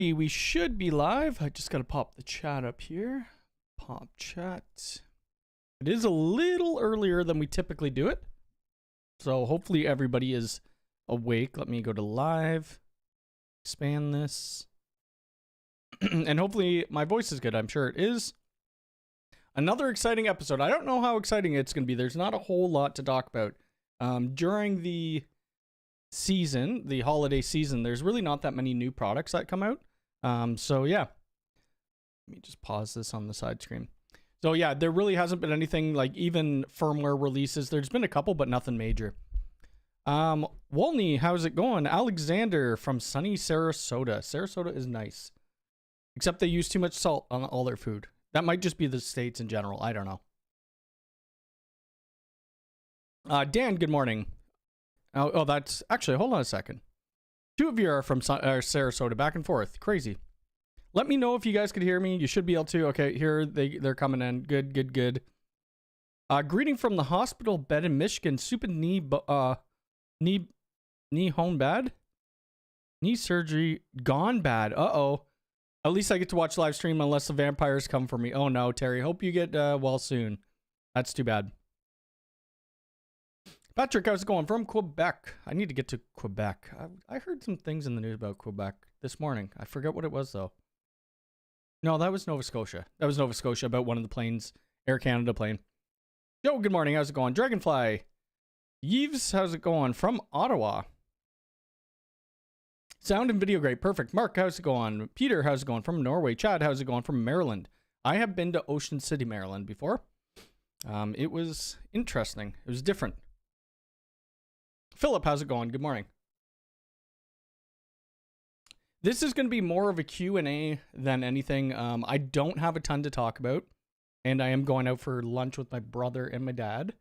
We should be live. I just got to pop the chat up here. Pop chat. It is a little earlier than we typically do it. So hopefully everybody is awake. Let me go to live. Expand this. And hopefully my voice is good. I'm sure it is. Another exciting episode. I don't know how exciting it's going to be. There's not a whole lot to talk about. During the season, the holiday season, there's really not that many new products that come out. So yeah, let me just pause this on the side screen. So yeah, there really hasn't been anything like even firmware releases. There's been a couple, but nothing major. Wolney, how's it going? Alexander from sunny Sarasota. Sarasota is nice, except they use too much salt on all their food. That might just be the States in general. I don't know. Dan, good morning. Oh, that's actually, hold on a second. Two of you are from Sarasota, back and forth. Crazy. Let me know if you guys could hear me. You should be able to. Okay, here they're coming in. Good, good, good. Greeting from the hospital bed in Michigan. Super knee home bad. Knee surgery gone bad. Uh-oh. At least I get to watch live stream unless the vampires come for me. Oh no, Terry. Hope you get well soon. That's too bad. Patrick, how's it going? From Quebec. I need to get to Quebec. I heard some things in the news about Quebec this morning. I forget what it was, though. No, that was Nova Scotia. That was Nova Scotia about one of the planes, Air Canada plane. Yo, good morning. How's it going? Dragonfly. Yves, how's it going? From Ottawa. Sound and video great. Perfect. Mark, how's it going? Peter, how's it going? From Norway. Chad, how's it going? From Maryland. I have been to Ocean City, Maryland before. It was interesting. It was different. Philip, how's it going? Good morning. This is going to be more of a Q&A than anything. I don't have a ton to talk about, and I am going out for lunch with my brother and my dad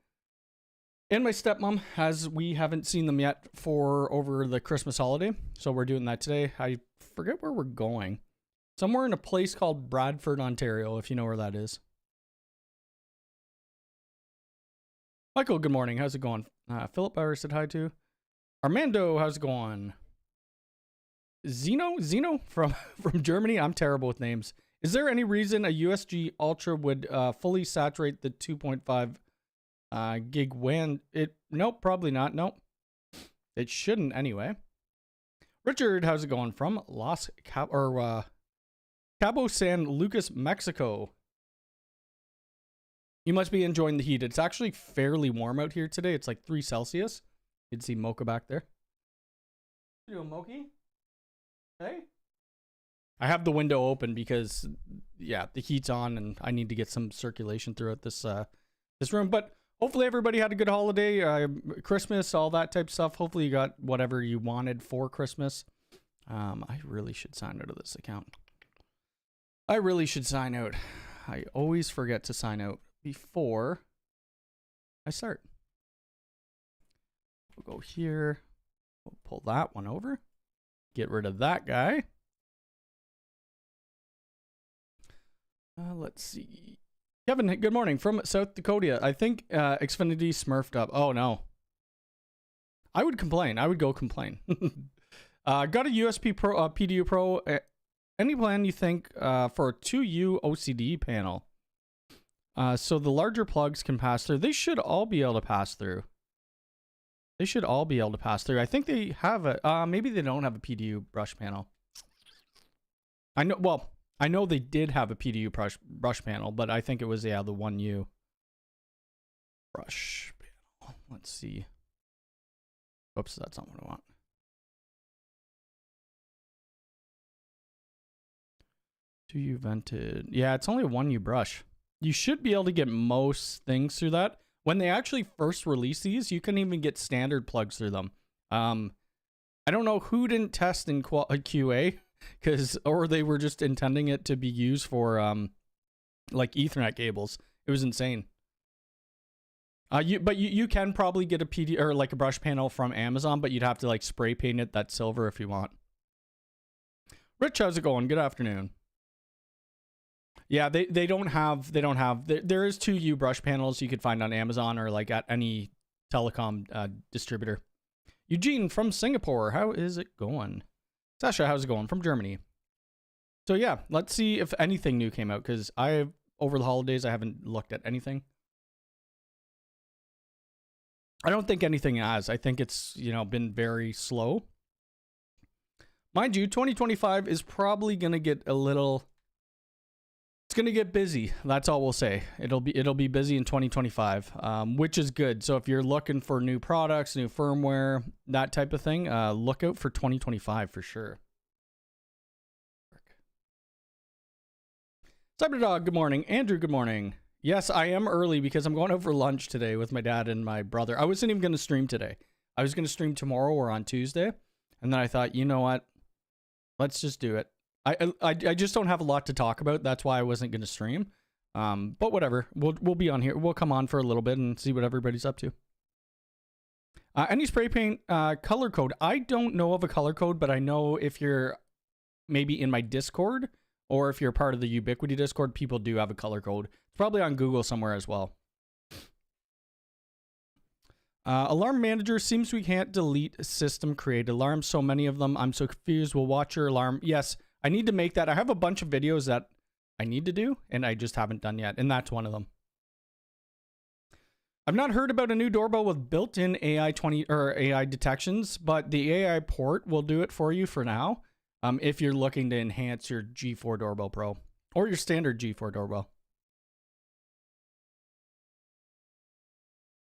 and my stepmom, as we haven't seen them yet for over the Christmas holiday. So we're doing that today. I forget where we're going. Somewhere in a place called Bradford, Ontario, if you know where that is. Michael, good morning. How's it going? Philip, I said hi to. Armando, how's it going? Zeno from Germany. I'm terrible with names. Is there any reason a USG Ultra would fully saturate the 2.5 gig WAN? Nope, probably not. Nope. It shouldn't anyway. Richard, how's it going? From Cabo San Lucas, Mexico. You must be enjoying the heat. It's actually fairly warm out here today. It's like 3 Celsius. You can see Mocha back there. What are you doing, Moki? Hey? I have the window open because, yeah, the heat's on and I need to get some circulation throughout this room. But hopefully everybody had a good holiday, Christmas, all that type of stuff. Hopefully you got whatever you wanted for Christmas. I really should sign out of this account. I really should sign out. I always forget to sign out before I start. We'll go here. We'll pull that one over. Get rid of that guy. Let's see. Kevin, good morning from South Dakota. I think Xfinity smurfed up. Oh no. I would complain. I would go complain. Got a USB Pro, PDU Pro. Any plan you think for a 2U OCD panel? So the larger plugs can pass through. They should all be able to pass through. They should all be able to pass through. I think they have a, maybe they don't have a PDU brush panel. I know they did have a PDU brush panel, but I think it was, yeah, the 1U brush panel. Let's see. Oops, that's not what I want. Do you vented? Yeah, it's only a 1U brush. You should be able to get most things through that. When they actually first released these, you couldn't even get standard plugs through them. I don't know who didn't test in QA, or they were just intending it to be used for like Ethernet cables. It was insane. But you can probably get a PD or like a brush panel from Amazon, but you'd have to like spray paint it that silver if you want. Rich, how's it going? Good afternoon. Yeah, they don't have there is 2U brush panels you could find on Amazon or like at any telecom distributor. Eugene from Singapore, how is it going? Sasha, how's it going? From Germany. So yeah, let's see if anything new came out, because over the holidays I haven't looked at anything. I don't think anything has. I think it's, you know, been very slow. Mind you, 2025 is probably going to get a little, it's going to get busy. That's all we'll say. It'll be busy in 2025, which is good. So if you're looking for new products, new firmware, that type of thing, look out for 2025 for sure. Cyberdog, good morning. Andrew, good morning. Yes, I am early because I'm going out for lunch today with my dad and my brother. I wasn't even going to stream today. I was going to stream tomorrow or on Tuesday. And then I thought, you know what? Let's just do it. I just don't have a lot to talk about. That's why I wasn't going to stream. But whatever. We'll be on here. We'll come on for a little bit and see what everybody's up to. Any spray paint color code? I don't know of a color code, but I know if you're maybe in my Discord, or if you're part of the Ubiquiti Discord, people do have a color code. It's probably on Google somewhere as well. Alarm manager, seems we can't delete system create alarms. So many of them. I'm so confused. We'll watch your alarm. Yes, I need to make that. I have a bunch of videos that I need to do, and I just haven't done yet. And that's one of them. I've not heard about a new doorbell with built-in AI detections, but the AI port will do it for you for now. If you're looking to enhance your G4 Doorbell Pro or your standard G4 doorbell.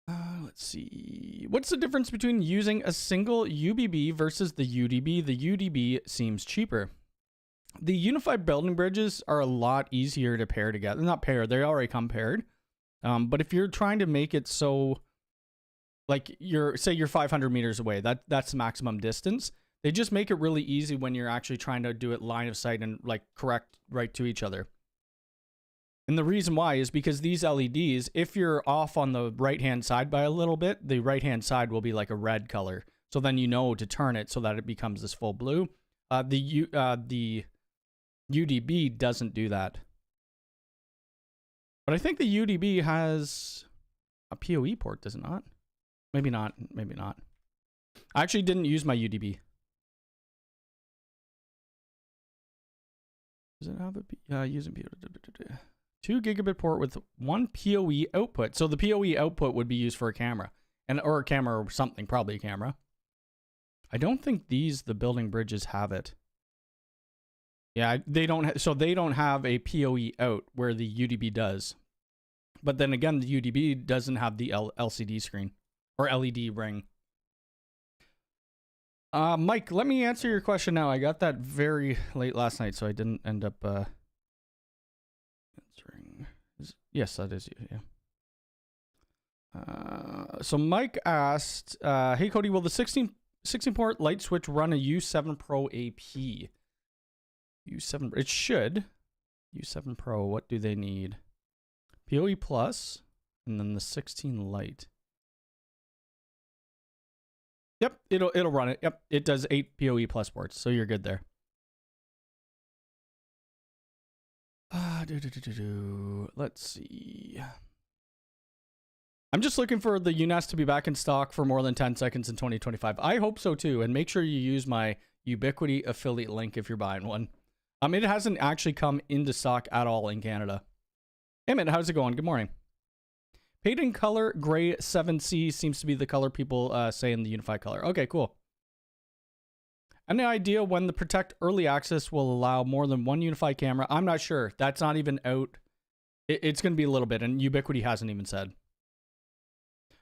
Let's see. What's the difference between using a single UBB versus the UDB? The UDB seems cheaper. The unified building bridges are a lot easier to pair together. Not pair, they already come paired. But if you're trying to make it so, like say you're 500 meters away, that's the maximum distance. They just make it really easy when you're actually trying to do it line of sight and like correct right to each other. And the reason why is because these LEDs, if you're off on the right-hand side by a little bit, the right-hand side will be like a red color. So then you know to turn it so that it becomes this full blue. The UDB doesn't do that. But I think the UDB has a PoE port, does it not? Maybe not. Maybe not. I actually didn't use my UDB. Does it have a using 2 gigabit port with 1 PoE output? So the PoE output would be used for a camera, or a camera or something, probably a camera. I don't think the building bridges have it. Yeah, they don't. So they don't have a PoE out where the UDB does. But then again, the UDB doesn't have the LCD screen or LED ring. Mike, let me answer your question now. I got that very late last night, so I didn't end up answering. Yes, that is you. Yeah. So Mike asked, "Hey Cody, will the 16 port light switch run a U7 Pro AP?" U7, it should. U7 Pro, what do they need? PoE Plus, and then the 16 Lite. Yep, it'll run it. Yep, it does 8 PoE Plus ports, so you're good there. Let's see. I'm just looking for the UNAS to be back in stock for more than 10 seconds in 2025. I hope so too, and make sure you use my Ubiquiti affiliate link if you're buying one. It hasn't actually come into stock at all in Canada. Emmett, how's it going? Good morning. Paint in color gray 7C seems to be the color people say in the UniFi color. Okay, cool. Any idea when the Protect Early Access will allow more than one UniFi camera? I'm not sure. That's not even out. It's going to be a little bit, and Ubiquiti hasn't even said.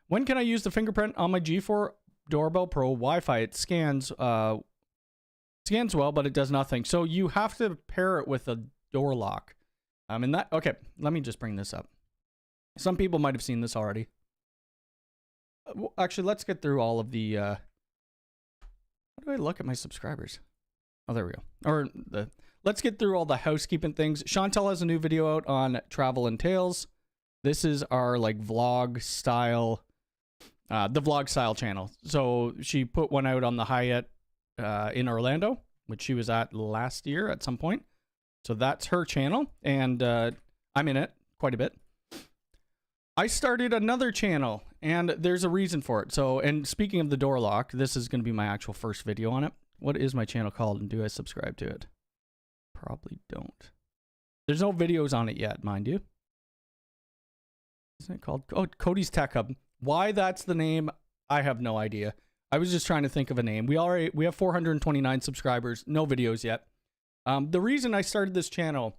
When can I use the fingerprint on my G4 Doorbell Pro Wi-Fi? It scans well, but it does nothing. So you have to pair it with a door lock. Okay, let me just bring this up. Some people might have seen this already. Actually, let's get through all of the, how do I look at my subscribers? Oh, there we go. Let's get through all the housekeeping things. Chantel has a new video out on travel and tales. This is our like vlog style, the vlog style channel. So she put one out on the Hyatt in Orlando, which she was at last year at some point. So that's her channel, and I'm in it quite a bit. I started another channel, and there's a reason for it. So, and speaking of the door lock, this is going to be my actual first video on it. What is my channel called, and do I subscribe to it? Probably don't. There's no videos on it yet, mind you. Isn't it called? Oh, Cody's Tech Hub. Why that's the name, I have no idea. I was just trying to think of a name. We have 429 subscribers. No videos yet. The reason I started this channel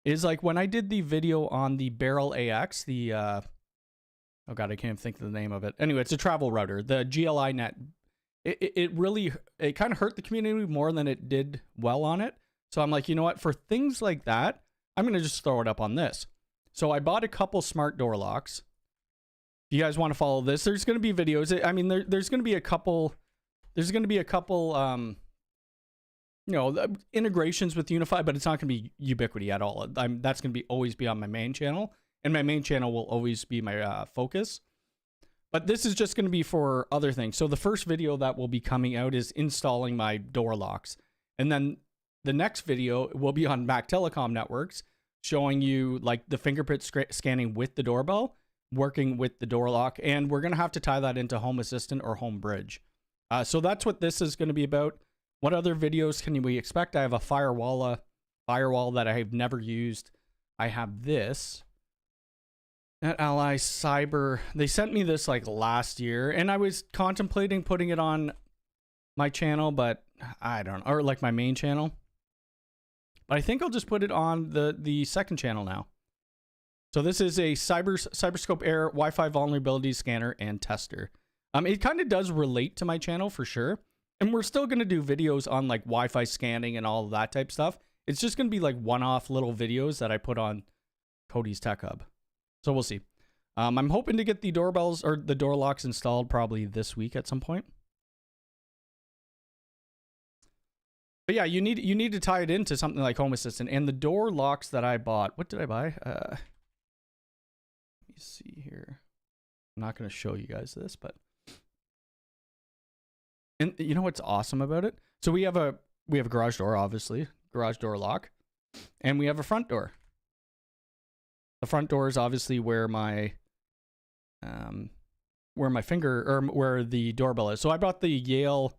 is like when I did the video on the Barrel AX, the oh god, I can't even think of the name of it. Anyway, it's a travel router, the GLI net. It really kind of hurt the community more than it did well on it. So I'm like, you know what? For things like that, I'm gonna just throw it up on this. So I bought a couple smart door locks. If you guys want to follow this, there's going to be videos. I mean, there's going to be a couple. There's going to be a couple. You know, integrations with UniFi, but it's not going to be Ubiquiti at all. That's going to always be on my main channel, and my main channel will always be my focus. But this is just going to be for other things. So the first video that will be coming out is installing my door locks, and then the next video will be on Mactelecom networks, showing you like the fingerprint scanning with the doorbell, working with the door lock, and we're going to have to tie that into Home Assistant or Home Bridge. So that's what this is going to be about. What other videos can we expect? I have a firewall that I have never used. I have this. At Ally Cyber. They sent me this like last year, and I was contemplating putting it on my channel, but I don't know, or like my main channel. But I think I'll just put it on the second channel now. So this is a Cyberscope Air Wi-Fi vulnerability scanner and tester. It kind of does relate to my channel for sure. And we're still going to do videos on like Wi-Fi scanning and all of that type stuff. It's just going to be like one-off little videos that I put on Cody's Tech Hub. So we'll see. I'm hoping to get the doorbells or the door locks installed probably this week at some point. But yeah, you need to tie it into something like Home Assistant. And the door locks that I bought, what did I buy? Let me see here. I'm not going to show you guys this, but and you know what's awesome about it? So we have a garage door, obviously, garage door lock, and we have a front door. The front door is obviously where my finger or where the doorbell is. So I bought the Yale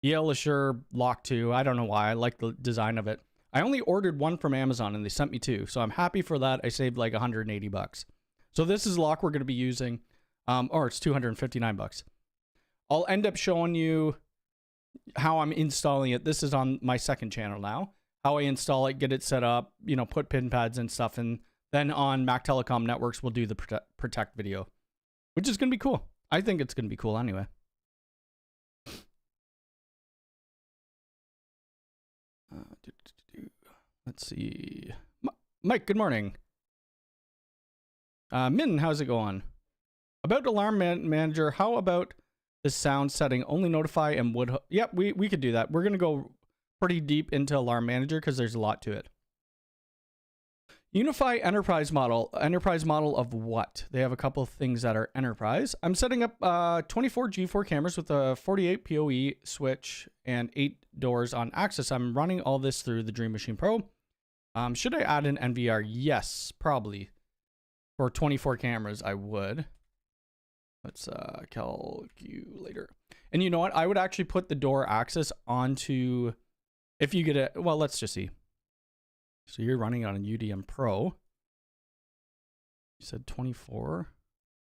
Assure Lock 2. I don't know why. I like the design of it. I only ordered one from Amazon and they sent me two. So I'm happy for that. I saved like 180 bucks. So this is a lock we're going to be using. Or it's 259 bucks. I'll end up showing you how I'm installing it. This is on my second channel now. How I install it, get it set up, you know, put pin pads and stuff. And then on Mactelecom networks, we'll do the protect video, which is going to be cool. I think it's going to be cool anyway. Let's see. Mike, good morning. Min, how's it going? About Alarm Manager, how about the sound setting? Only notify and would... Yep, we could do that. We're going to go pretty deep into Alarm Manager because there's a lot to it. UniFi Enterprise model. Enterprise model of what? They have a couple of things that are enterprise. I'm setting up 24 G4 cameras with a 48 PoE switch and 8 doors on access. I'm running all this through the Dream Machine Pro. Should I add an NVR? Yes, probably. For 24 cameras, I would. Let's calculator. And you know what? I would actually put the door access onto, if you get a, well, let's just see. So you're running on a UDM Pro. You said 24.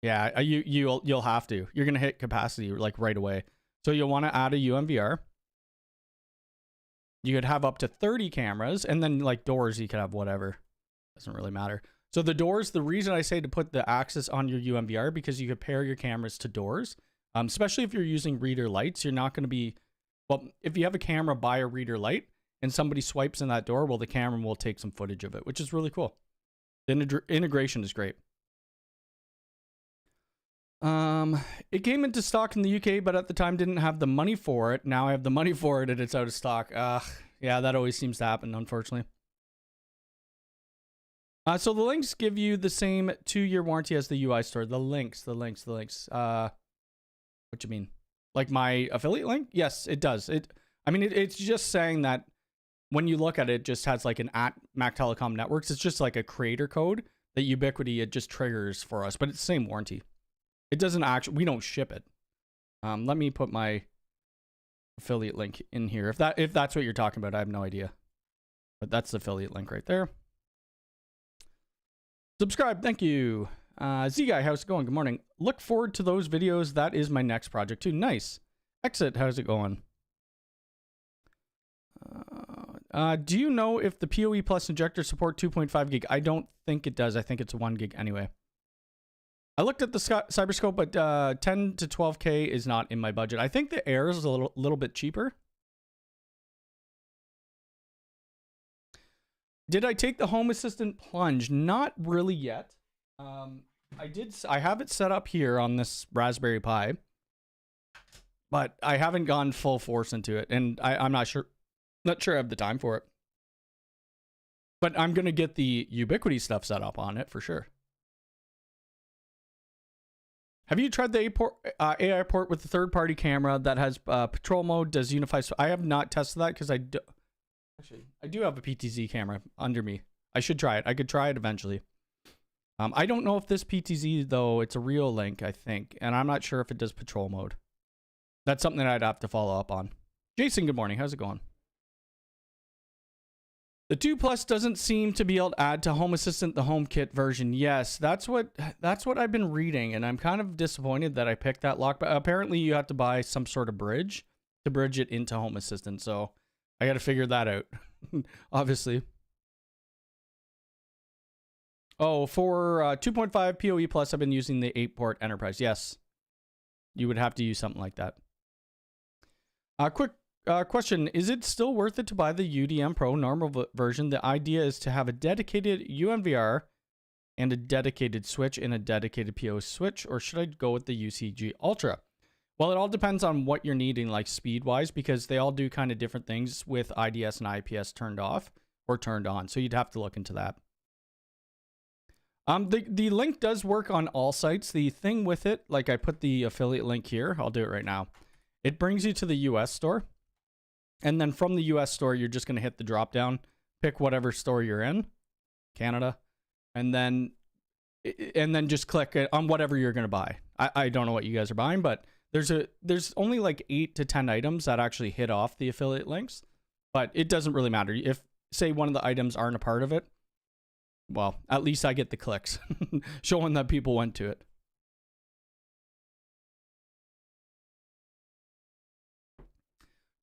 Yeah, you'll have to. You're gonna hit capacity like right away. So you'll want to add a UMVR. You could have up to 30 cameras, and then like doors, you could have whatever. Doesn't really matter. So the doors, the reason I say to put the access on your UMVR, because you could pair your cameras to doors, especially if you're using reader lights. You're not going to be, well, if you have a camera by a reader light and somebody swipes in that door, well, the camera will take some footage of it, which is really cool. The integration is great. It came into stock in the UK, but at the time didn't have the money for it. Now I have the money for it and it's out of stock. Yeah, that always seems to happen, unfortunately. So the links give you the same 2-year warranty as the UI store. The links. What you mean? Like my affiliate link? Yes, it does. I mean, it's just saying that when you look at it, it just has like an @Mactelecom Networks. It's just like a creator code that Ubiquiti, it just triggers for us, but it's the same warranty. It doesn't actually, we don't ship it. Let me put my affiliate link in here. If that's what you're talking about, I have no idea. But that's the affiliate link right there. Subscribe, thank you. Z-Guy, how's it going? Good morning. Look forward to those videos. That is my next project too. Nice. Exit, how's it going? Do you know if the PoE Plus injector support 2.5 gig? I don't think it does. I think it's 1 gig anyway. I looked at the Cyberscope, but 10 to 12K is not in my budget. I think the Air is a little bit cheaper. Did I take the Home Assistant plunge? Not really yet. I have it set up here on this Raspberry Pi, but I haven't gone full force into it, and I'm not sure I have the time for it. But I'm gonna get the Ubiquiti stuff set up on it for sure. Have you tried the AI port with the third-party camera that has patrol mode? Does UniFi? I have not tested that because I do have a PTZ camera under me. I should try it. I could try it eventually. I don't know if this PTZ though, it's a real link, I think, and I'm not sure if it does patrol mode. That's something that I'd have to follow up on. Jason, good morning. How's it going? The 2 Plus doesn't seem to be able to add to Home Assistant the HomeKit version. Yes, that's what I've been reading, and I'm kind of disappointed that I picked that lock. But apparently, you have to buy some sort of bridge to bridge it into Home Assistant. So I got to figure that out. Obviously. Oh, for 2.5 PoE Plus, I've been using the 8-port Enterprise. Yes, you would have to use something like that. Quick question, is it still worth it to buy the UDM Pro normal version? The idea is to have a dedicated UNVR and a dedicated switch and a dedicated PO switch, or should I go with the UCG Ultra? Well, it all depends on what you're needing, like speed-wise, because they all do kind of different things with IDS and IPS turned off or turned on, so you'd have to look into that. The link does work on all sites. The thing with it, like I put the affiliate link here, I'll do it right now. It brings you to the US store. And then from the US store, you're just going to hit the drop down, pick whatever store you're in, Canada, and then just click on whatever you're going to buy. I don't know what you guys are buying, but there's only like 8 to 10 items that actually hit off the affiliate links, but it doesn't really matter. If say one of the items aren't a part of it, well, at least I get the clicks showing that people went to it.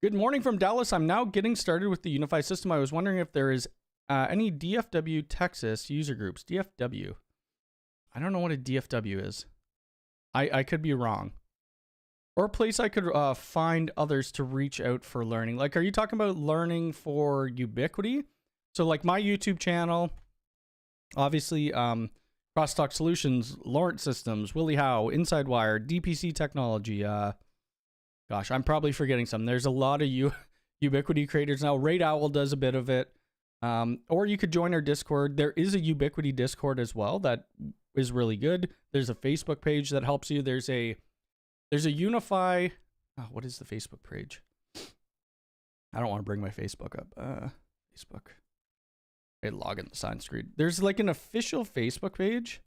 Good morning from Dallas. I'm now getting started with the UniFi system. I was wondering if there is any DFW Texas user groups. DFW. I don't know what a DFW is. I could be wrong. Or a place I could find others to reach out for learning. Like, are you talking about learning for Ubiquiti? So like my YouTube channel, obviously Crosstalk Solutions, Lawrence Systems, Willie Howe, Inside Wire, DPC Technology, gosh, I'm probably forgetting some. There's a lot of Ubiquiti creators now. Raid Owl does a bit of it. Or you could join our Discord. There is a Ubiquiti Discord as well that is really good. There's a Facebook page that helps you. There's a UniFi. Oh, what is the Facebook page? I don't want to bring my Facebook up. Facebook. I log in the sign screen. There's like an official Facebook page.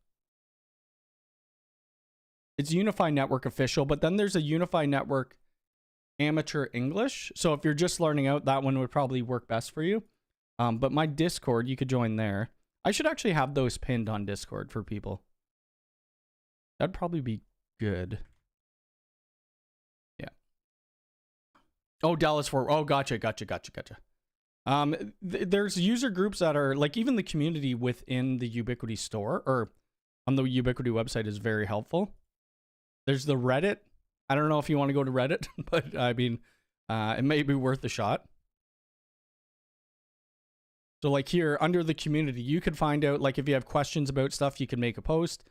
It's UniFi Network official, but then there's a UniFi Network Amateur English. So if you're just learning out, that one would probably work best for you. But my Discord, you could join there. I should actually have those pinned on Discord for people. That'd probably be good. Yeah. Oh, Dallas Fort. Oh, gotcha. There's user groups that are like, even the community within the Ubiquiti store or on the Ubiquiti website is very helpful. There's the Reddit. I don't know if you want to go to Reddit, but I mean, it may be worth a shot. So like here under the community, you could find out, like if you have questions about stuff, you can make a post.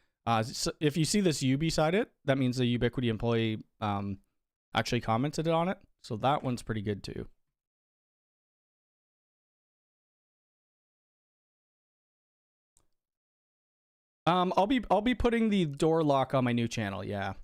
So if you see this U beside it, that means the Ubiquiti employee actually commented on it. So that one's pretty good too. I'll be putting the door lock on my new channel. Yeah.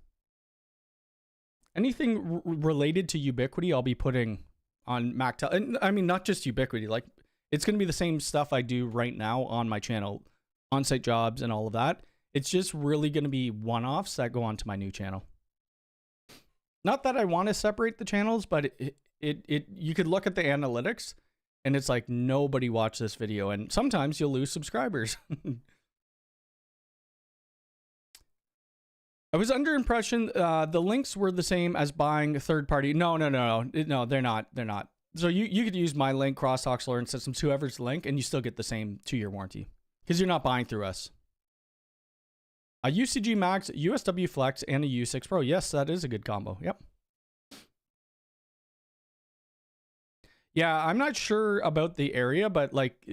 Anything related to Ubiquiti, I'll be putting on Mactel. And I mean, not just Ubiquiti. Like, it's going to be the same stuff I do right now on my channel, on-site jobs and all of that. It's just really going to be one-offs that go onto my new channel. Not that I want to separate the channels, but you could look at the analytics and it's like nobody watched this video, and sometimes you'll lose subscribers. I was under impression the links were the same as buying a third party. No, they're not. They're not. So you could use my link, Crosstalk, Learn Systems, whoever's link, and you still get the same 2-year warranty because you're not buying through us. A UCG Max, USW Flex, and a U6 Pro. Yes, that is a good combo. Yep. Yeah, I'm not sure about the area, but like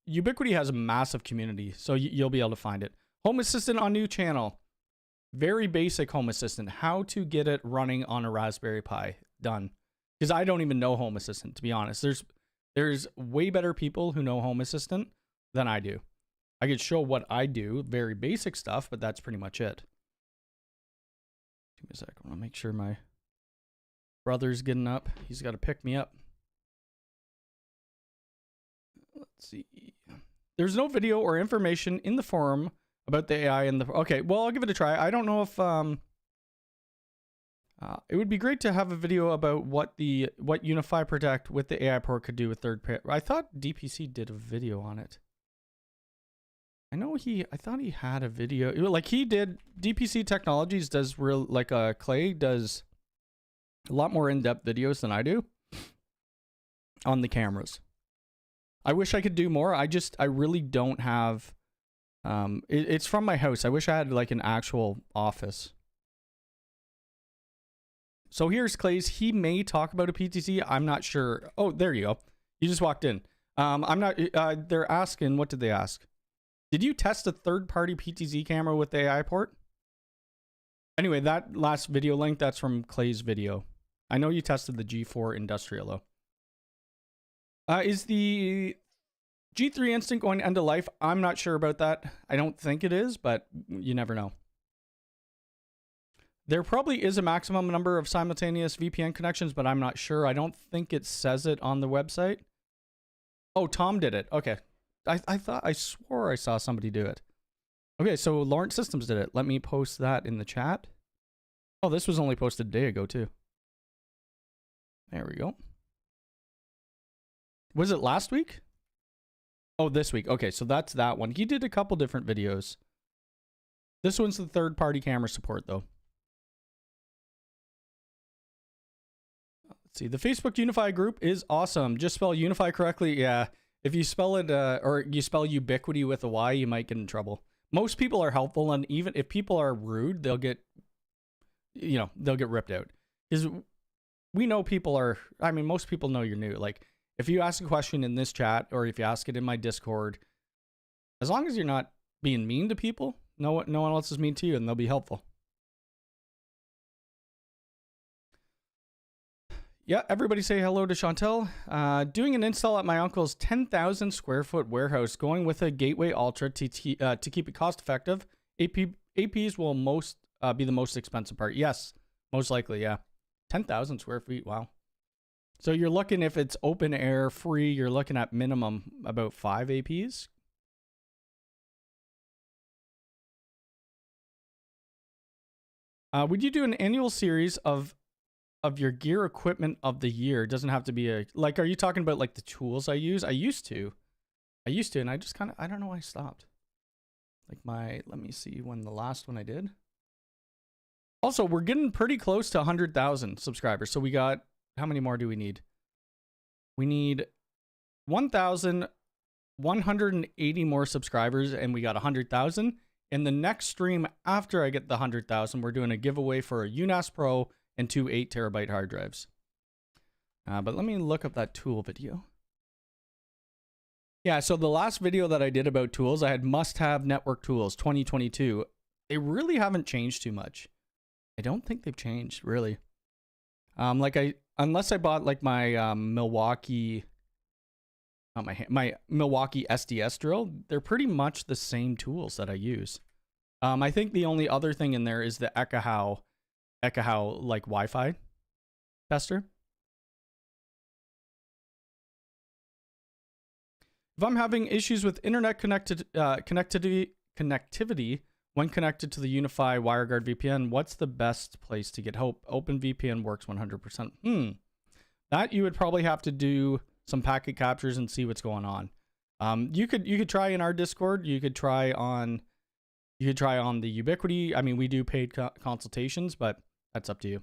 Ubiquiti has a massive community, so you'll be able to find it. Home Assistant on new channel. Very basic Home Assistant. How to get it running on a Raspberry Pi. Done. Because I don't even know Home Assistant, to be honest. There's way better people who know Home Assistant than I do. I could show what I do, very basic stuff, but that's pretty much it. Give me a sec. I want to make sure my brother's getting up. He's got to pick me up. Let's see. There's no video or information in the forum about the AI and the... Okay, well, I'll give it a try. I don't know if... it would be great to have a video about what UniFi Protect with the AI port could do with third party. I thought DPC did a video on it. I thought he had a video. Like he did, DPC Technologies does Clay does a lot more in-depth videos than I do on the cameras. I wish I could do more. I really don't have, it's from my house. I wish I had like an actual office. So here's Clay's. He may talk about a PTZ. I'm not sure. Oh, there you go. You just walked in. I'm not, they're asking, what did they ask? Did you test a third-party PTZ camera with the AI port? Anyway, that last video link, that's from Clay's video. I know you tested the G4 Industrial, though. Is the G3 Instant going to end of life? I'm not sure about that. I don't think it is, but you never know. There probably is a maximum number of simultaneous VPN connections, but I'm not sure. I don't think it says it on the website. Oh, Tom did it. Okay. I swore I saw somebody do it. Okay, so Lawrence Systems did it. Let me post that in the chat. Oh, this was only posted a day ago, too. There we go. Was it last week? Oh, this week. Okay, so that's that one. He did a couple different videos. This one's the third-party camera support, though. Let's see. The Facebook UniFi group is awesome. Just spell UniFi correctly. Yeah. If you spell it, or you spell Ubiquiti with a Y, you might get in trouble. Most people are helpful, and even if people are rude, they'll get, they'll get ripped out. Because we know people are, most people know you're new. Like, if you ask a question in this chat, or if you ask it in my Discord, as long as you're not being mean to people, no one else is mean to you, and they'll be helpful. Yeah, everybody say hello to Chantel. Doing an install at my uncle's 10,000 square foot warehouse, going with a Gateway Ultra to keep it cost effective. APs will be the most expensive part. Yes, most likely, yeah. 10,000 square feet, wow. So you're looking, if it's open air free, you're looking at minimum about 5 APs. Would you do an annual series of your gear equipment of the year? It doesn't have to be are you talking about like the tools I use? I used to, and I just I don't know why I stopped. Like let me see when the last one I did. Also, we're getting pretty close to 100,000 subscribers. So we got, how many more do we need? We need 1,180 more subscribers, and we got 100,000. In the next stream after I get the 100,000, we're doing a giveaway for a UNAS Pro and 2 8-terabyte hard drives. But let me look up that tool video. Yeah, so the last video that I did about tools, I had must-have network tools 2022. They really haven't changed too much. I don't think they've changed, really. Unless I bought like my Milwaukee, my Milwaukee SDS drill, they're pretty much the same tools that I use. I think the only other thing in there is the Ekahau like Wi-Fi tester. If I'm having issues with internet connectivity when connected to the UniFi WireGuard VPN, what's the best place to get help? OpenVPN works 100%. That you would probably have to do some packet captures and see what's going on. You could try in our Discord. You could try on the Ubiquiti. I mean, we do paid consultations, but that's up to you.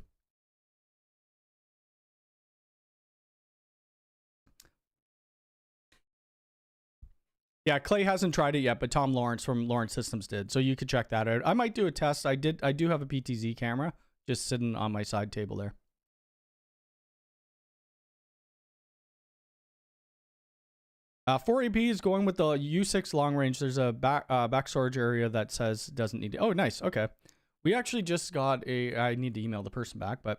Yeah, Clay hasn't tried it yet, but Tom Lawrence from Lawrence Systems did. So you could check that out. I might do a test. I do have a PTZ camera just sitting on my side table there. 4AP is going with the U6 long range. There's a back storage area that says doesn't need to. Oh, nice. Okay. We actually just got I need to email the person back, but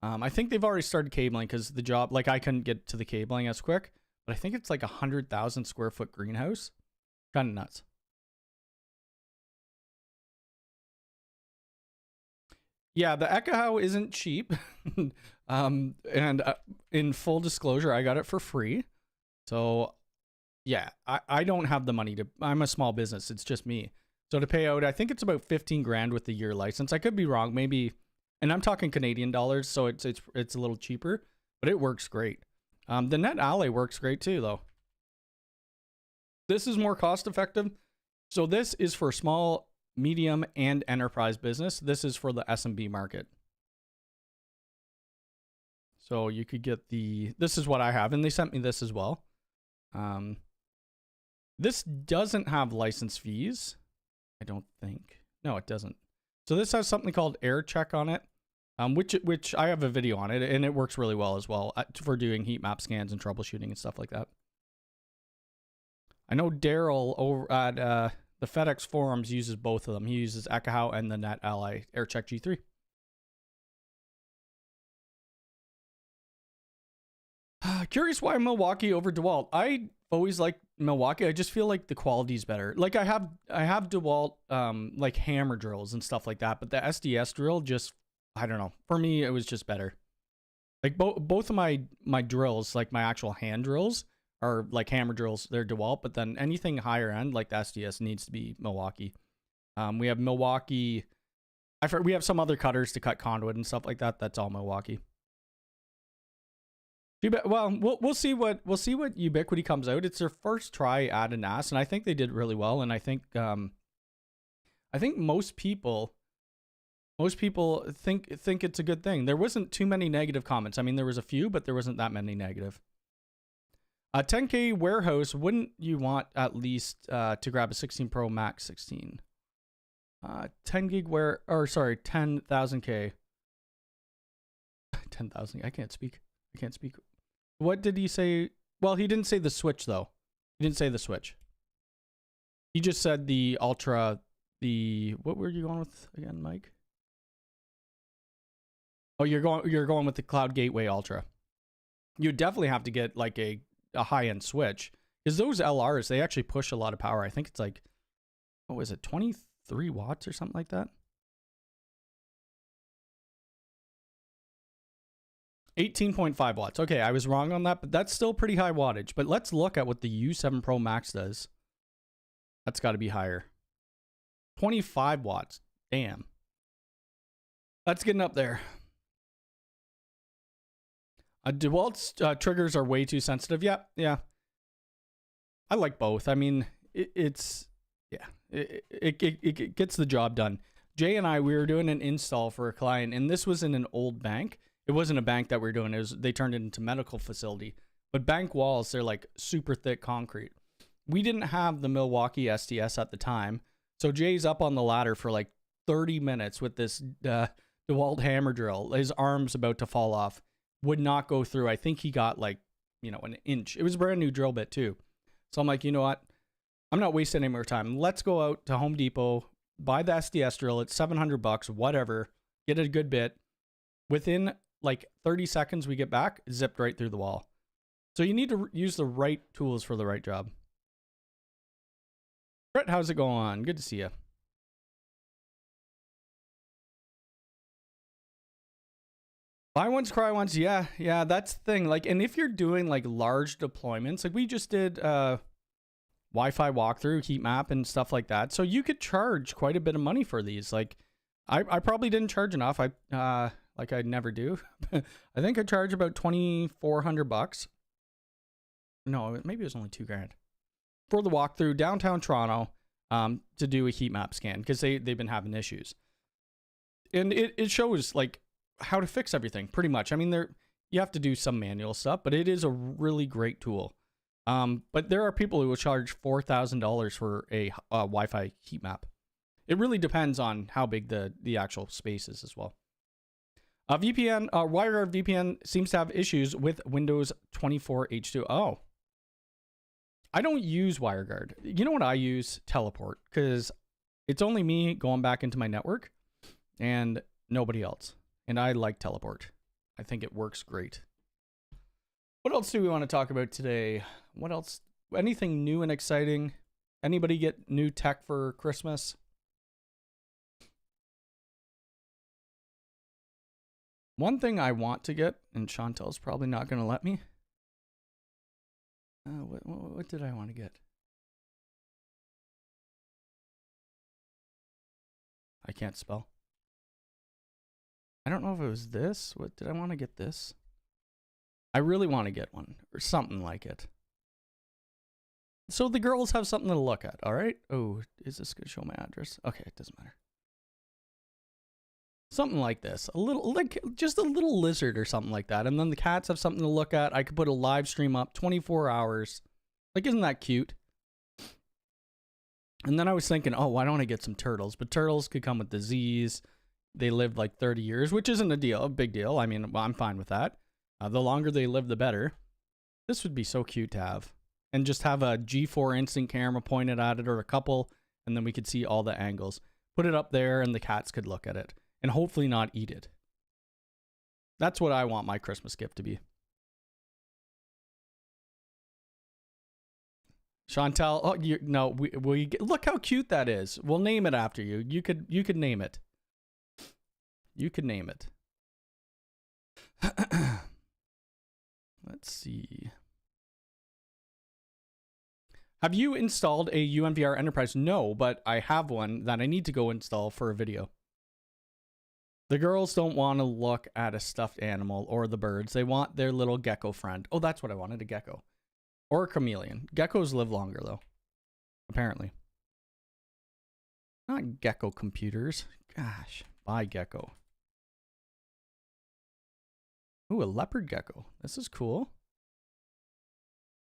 I think they've already started cabling because the job, like I couldn't get to the cabling as quick, but I think it's like 100,000 square foot greenhouse. Kind of nuts. Yeah, the Ekahau isn't cheap. And in full disclosure, I got it for free. So yeah, I don't have the money to, I'm a small business. It's just me. So to pay out, I think it's about 15 grand with the year license. I could be wrong, maybe, and I'm talking Canadian dollars. So it's a little cheaper, but it works great. The Net Alley works great too, though. This is more cost effective. So this is for small, medium, and enterprise business. This is for the SMB market. So you could get this is what I have, and they sent me this as well. This doesn't have license fees, I don't think. No, it doesn't. So this has something called Air Check on it, which I have a video on it, and it works really well as well for doing heat map scans and troubleshooting and stuff like that. I know Daryl over at the FedEx forums uses both of them. He uses Ekahau and the Net Ally Air Check G3. Curious why Milwaukee over DeWalt. I always like Milwaukee. I just feel like the quality's better. Like I have DeWalt like hammer drills and stuff like that, but the SDS drill just, I don't know. For me, it was just better. Like both of my drills, like my actual hand drills, are like hammer drills. They're DeWalt, but then anything higher end like the SDS needs to be Milwaukee. We have Milwaukee. We have some other cutters to cut conduit and stuff like that. That's all Milwaukee. Well, we'll see what Ubiquiti comes out. It's their first try at a NAS, and I think they did really well. And I think most people think it's a good thing. There wasn't too many negative comments. I mean, there was a few, but there wasn't that many negative. 10K warehouse. Wouldn't you want at least to grab a 16 Pro Max 16? 10 gig 10,000K. 10,000. I can't speak. What did he say? Well, he didn't say the switch though. He didn't say the switch. He just said the Ultra, what were you going with again, Mike? Oh, you're going with the Cloud Gateway Ultra. You definitely have to get like a high-end switch, because those LRs, they actually push a lot of power. I think it's like, what was it, 23 watts or something like that? 18.5 watts. Okay, I was wrong on that, but that's still pretty high wattage. But let's look at what the U7 Pro Max does. That's got to be higher. 25 watts. Damn. That's getting up there. DeWalt's triggers are way too sensitive. Yeah. I like both. I mean, it gets the job done. Jay and I, we were doing an install for a client, and this was in an old bank. It wasn't a bank that we were doing. They turned it into medical facility. But bank walls, they're like super thick concrete. We didn't have the Milwaukee SDS at the time. So Jay's up on the ladder for like 30 minutes with this DeWalt hammer drill. His arm's about to fall off. Would not go through. I think he got like, an inch. It was a brand new drill bit too. So I'm like, you know what? I'm not wasting any more time. Let's go out to Home Depot, buy the SDS drill. It's $700, whatever. Get a good bit. Within like 30 seconds, we get back, zipped right through the wall. So you need to use the right tools for the right job. Brett, how's it going? Good to see you. Buy once, cry once. Yeah, that's the thing. Like, and if you're doing like large deployments, like we just did Wi-Fi walkthrough, heat map, and stuff like that. So you could charge quite a bit of money for these. Like, I probably didn't charge enough. Like I never do. I think I charge about $2,400. No, maybe it was only $2,000 for the walkthrough downtown Toronto to do a heat map scan because they've been having issues. And it shows like how to fix everything pretty much. I mean, you have to do some manual stuff, but it is a really great tool. But there are people who will charge $4,000 for a Wi-Fi heat map. It really depends on how big the actual space is as well. WireGuard VPN seems to have issues with Windows 24 H2. Oh, I don't use WireGuard. You know what I use? Teleport, because it's only me going back into my network and nobody else. And I like Teleport. I think it works great. What else do we want to talk about today? What else? Anything new and exciting? Anybody get new tech for Christmas? One thing I want to get, and Chantel's probably not going to let me. What did I want to get? I can't spell. I don't know if it was this. What did I want to get this? I really want to get one or something like it. So the girls have something to look at, all right? Oh, is this going to show my address? Okay, it doesn't matter. Something like this, a little, like just a little lizard or something like that. And then the cats have something to look at. I could put a live stream up 24 hours. Like, isn't that cute? And then I was thinking, oh, why don't I get some turtles? But turtles could come with disease. They live like 30 years, which isn't a big deal. I mean, well, I'm fine with that. The longer they live, the better. This would be so cute to have. And just have a G4 instant camera pointed at it or a couple, and then we could see all the angles. Put it up there and the cats could look at it. And hopefully not eat it. That's what I want my Christmas gift to be. Chantel, oh, no, look how cute that is. We'll name it after you. You could name it. You could name it. Let's see. Have you installed a UNVR Enterprise? No, but I have one that I need to go install for a video. The girls don't want to look at a stuffed animal or the birds. They want their little gecko friend. Oh, that's what I wanted, a gecko. Or a chameleon. Geckos live longer, though. Apparently. Not gecko computers. Gosh, buy gecko. Ooh, a leopard gecko. This is cool.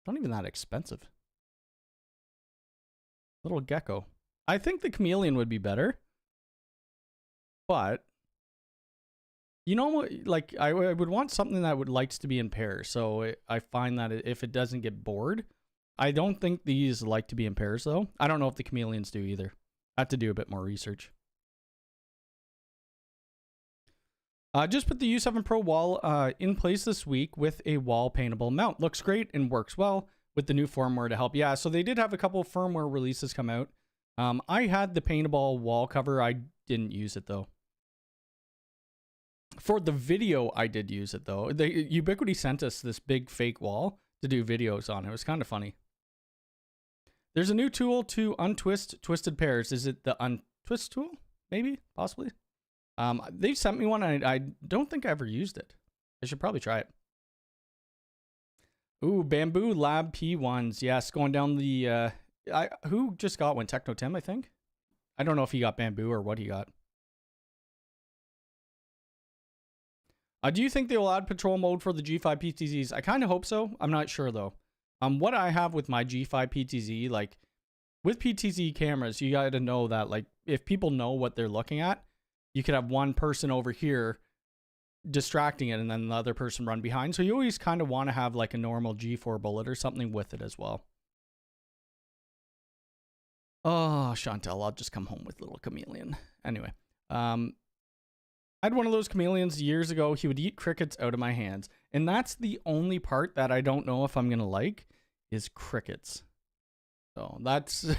Not even that expensive. Little gecko. I think the chameleon would be better. But... you know, like I would want something that likes to be in pairs. So I find that if it doesn't get bored, I don't think these like to be in pairs though. I don't know if the chameleons do either. I have to do a bit more research. Just put the U7 Pro wall in place this week with a wall paintable mount. Looks great and works well with the new firmware to help. Yeah, so they did have a couple of firmware releases come out. I had the paintable wall cover. I didn't use it though. For the video, I did use it, though. Ubiquiti sent us this big fake wall to do videos on. It was kind of funny. There's a new tool to untwist twisted pairs. Is it the untwist tool? Maybe? Possibly? They sent me one, and I don't think I ever used it. I should probably try it. Ooh, Bamboo Lab P1s. Yes, going down the... who just got one? Techno Tim, I think? I don't know if he got Bamboo or what he got. Do you think they will add patrol mode for the G5 PTZs? I kind of hope so. I'm not sure though. What I have with my G5 PTZ, like with PTZ cameras, you got to know that like if people know what they're looking at, you could have one person over here distracting it and then the other person run behind. So you always kind of want to have like a normal G4 bullet or something with it as well. Oh, Chantel, I'll just come home with little chameleon. Anyway, I had one of those chameleons years ago. He would eat crickets out of my hands. And that's the only part that I don't know if I'm going to like is crickets. So that's,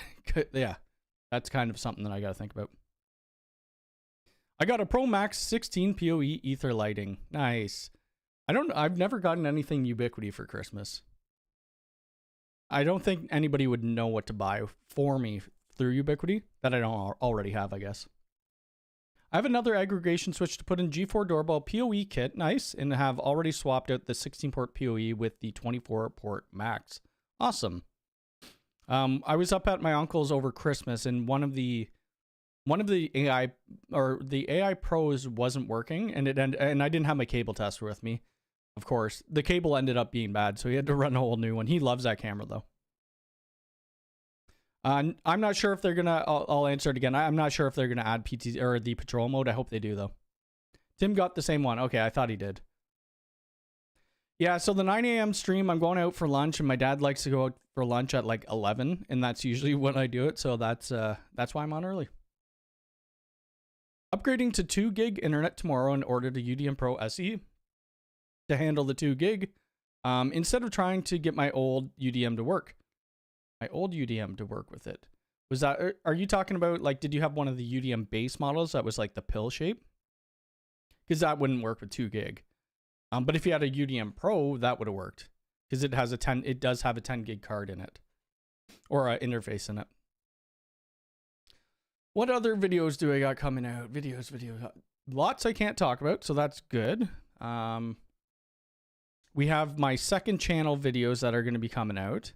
yeah, that's kind of something that I got to think about. I got a Pro Max 16 PoE ether lighting. Nice. I've never gotten anything Ubiquiti for Christmas. I don't think anybody would know what to buy for me through Ubiquiti that I don't already have, I guess. I have another aggregation switch to put in G4 Doorbell PoE kit, nice, and have already swapped out the 16-port PoE with the 24-port Max Awesome. I was up at my uncle's over Christmas, and one of the AI or the AI Pros wasn't working, and I didn't have my cable tester with me. Of course, the cable ended up being bad, so he had to run a whole new one. He loves that camera though. I'm not sure if they're gonna. I'll answer it again. I'm not sure if they're gonna add PTZ or the patrol mode. I hope they do though. Tim got the same one. Okay, I thought he did. Yeah, so the 9 a.m. stream, I'm going out for lunch, and my dad likes to go out for lunch at like 11, and that's usually when I do it. So that's why I'm on early. Upgrading to 2 gig internet tomorrow and ordered a UDM Pro SE to handle the 2 gig instead of trying to get my old UDM to work. My old UDM to work with it. Was that, are you talking about, like, did you have one of the UDM base models that was like the pill shape? Because that wouldn't work with 2 gig. But if you had a UDM Pro, that would have worked. Because it has it does have a 10 gig card in it. Or an interface in it. What other videos do I got coming out? Videos. Lots I can't talk about, so that's good. We have my second channel videos that are going to be coming out.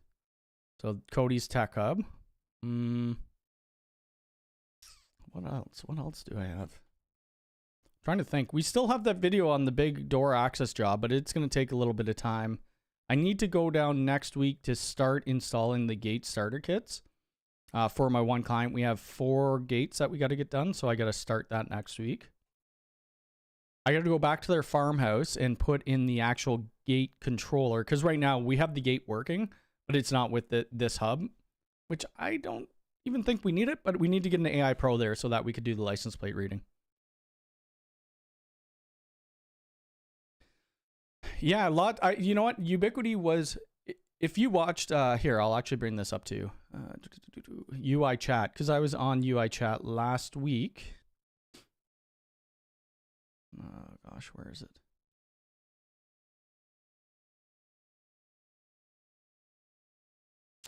So Cody's Tech Hub. What else? What else do I have? Trying to think. We still have that video on the big door access job, but it's going to take a little bit of time. I need to go down next week to start installing the gate starter kits. For my one client, we have 4 gates that we got to get done, so I got to start that next week. I got to go back to their farmhouse and put in the actual gate controller, because right now we have the gate working, but it's not with this hub, which I don't even think we need it, but we need to get an AI Pro there so that we could do the license plate reading. Yeah, a lot. You know what? Ubiquiti was, if you watched, here, I'll actually bring this up to you. UI chat, because I was on UI chat last week. Oh gosh, where is it?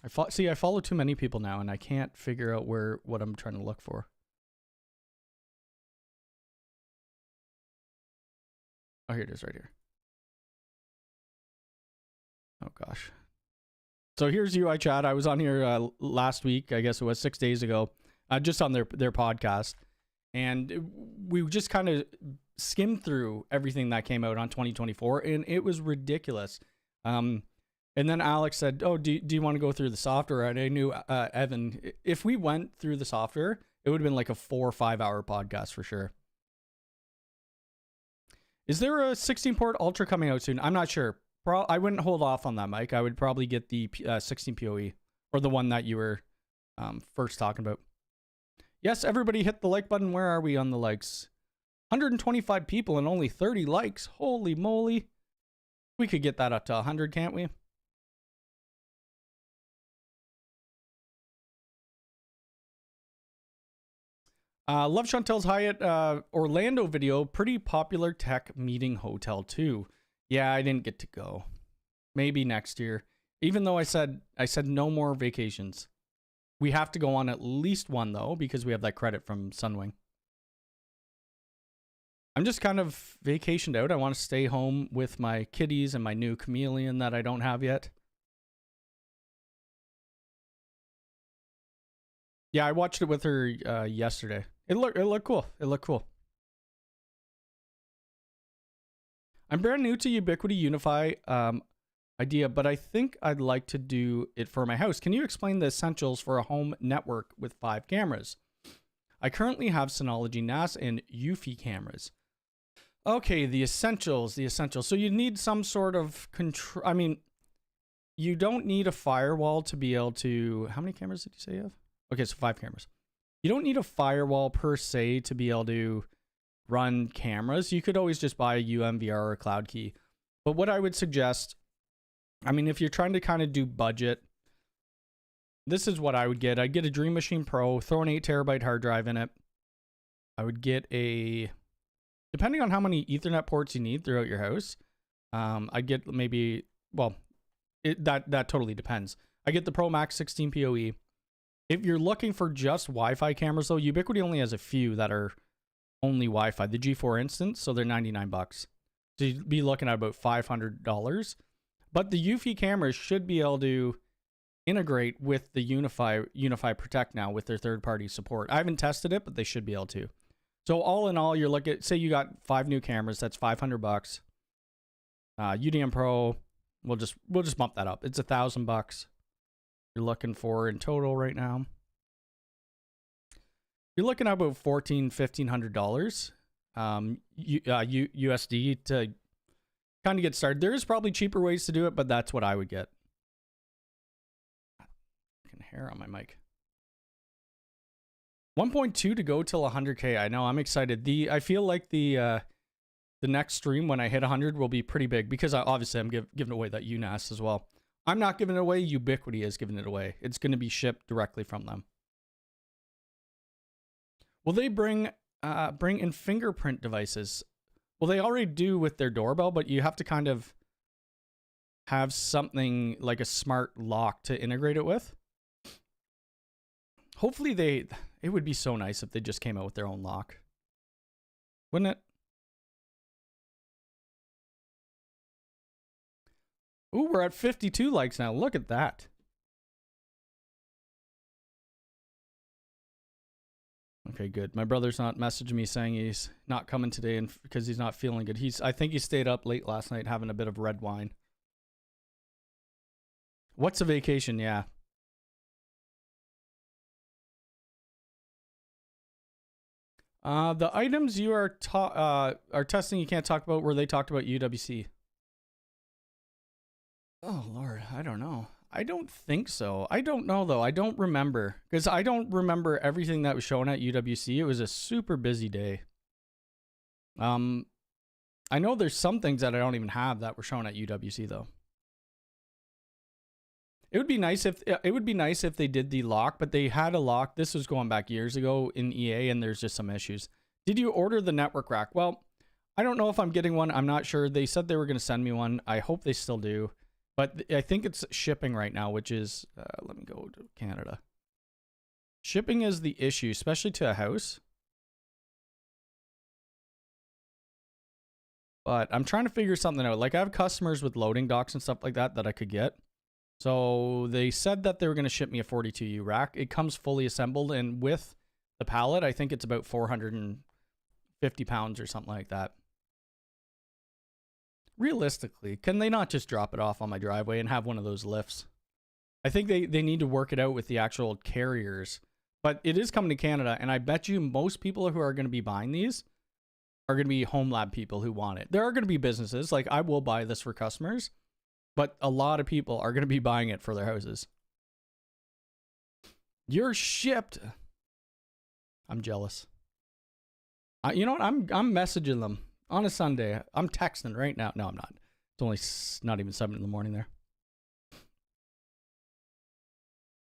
I follow too many people now, and I can't figure out what I'm trying to look for. Oh, here it is, right here. Oh gosh. So here's UI chat. I was on here last week. I guess it was 6 days ago, just on their podcast, and we just kind of skimmed through everything that came out on 2024, and it was ridiculous. And then Alex said, "Oh, do you want to go through the software?" And I knew Evan, if we went through the software, it would have been like a 4 or 5 hour podcast for sure. Is there a 16 port Ultra coming out soon? I'm not sure. I wouldn't hold off on that, Mike. I would probably get the 16 PoE, or the one that you were first talking about. Yes, everybody hit the like button. Where are we on the likes? 125 people and only 30 likes. Holy moly. We could get that up to 100, can't we? Love Chantel's Hyatt Orlando video. Pretty popular tech meeting hotel too. Yeah, I didn't get to go. Maybe next year. Even though I said no more vacations. We have to go on at least one though, because we have that credit from Sunwing. I'm just kind of vacationed out. I want to stay home with my kitties and my new chameleon that I don't have yet. Yeah, I watched it with her yesterday. It looked cool. It looked cool. I'm brand new to Ubiquiti UniFi idea, but I think I'd like to do it for my house. Can you explain the essentials for a home network with 5 cameras? I currently have Synology NAS and UniFi cameras. Okay, the essentials. So you need some sort of control. I mean, you don't need a firewall to be able to... How many cameras did you say you have? Okay, so 5 cameras. You don't need a firewall per se to be able to run cameras. You could always just buy a UMVR or a cloud key. But what I would suggest, I mean, if you're trying to kind of do budget, this is what I would get. I'd get a Dream Machine Pro, throw an 8 terabyte hard drive in it. I would get a, depending on how many Ethernet ports you need throughout your house, I'd get maybe, well, that totally depends. I get the Pro Max 16 PoE. If you're looking for just Wi-Fi cameras, though, Ubiquiti only has a few that are only Wi-Fi. The G4 Instance, so they're $99. So you'd be looking at about $500. But the UniFi cameras should be able to integrate with the UniFi Protect now with their third-party support. I haven't tested it, but they should be able to. So all in all, you're looking at, say you got 5 new cameras, that's $500. UDM Pro, we'll just bump that up. It's $1,000 you're looking for in total right now. You're looking at about $1,400-$1,500 USD to kind of get started. There is probably cheaper ways to do it, but that's what I would get. Fucking hair on my mic. 1.2 to go till 100K. I know, I'm excited. I feel like the next stream when I hit 100 will be pretty big because obviously I'm giving away that UNAS as well. I'm not giving it away. Ubiquiti is giving it away. It's going to be shipped directly from them. Will they bring in fingerprint devices? Well, they already do with their doorbell, but you have to kind of have something like a smart lock to integrate it with. Hopefully it would be so nice if they just came out with their own lock. Wouldn't it? Ooh, we're at 52 likes now. Look at that. Okay, good. My brother's not messaging me saying he's not coming today and because he's not feeling good. I think he stayed up late last night having a bit of red wine. What's a vacation? Yeah. The items you are testing you can't talk about, were they talked about UWC? Oh, Lord, I don't know. I don't think so. I don't know, though. I don't remember. Because I don't remember everything that was shown at UWC. It was a super busy day. I know there's some things that I don't even have that were shown at UWC, though. It would be nice if they did the lock, but they had a lock. This was going back years ago in EA, and there's just some issues. Did you order the network rack? Well, I don't know if I'm getting one. I'm not sure. They said they were going to send me one. I hope they still do. But I think it's shipping right now, which is, let me go to Canada. Shipping is the issue, especially to a house. But I'm trying to figure something out. Like I have customers with loading docks and stuff like that I could get. So they said that they were going to ship me a 42U rack. It comes fully assembled, and with the pallet, I think it's about 450 pounds or something like that. Realistically, can they not just drop it off on my driveway and have one of those lifts? I think they need to work it out with the actual carriers. But it is coming to Canada, and I bet you most people who are going to be buying these are going to be home lab people who want it. There are going to be businesses, like I will buy this for customers, but a lot of people are going to be buying it for their houses. You're shipped. I'm jealous. You know what? I'm messaging them. On a Sunday, I'm texting right now. No, I'm not. It's only not even 7 in the morning there.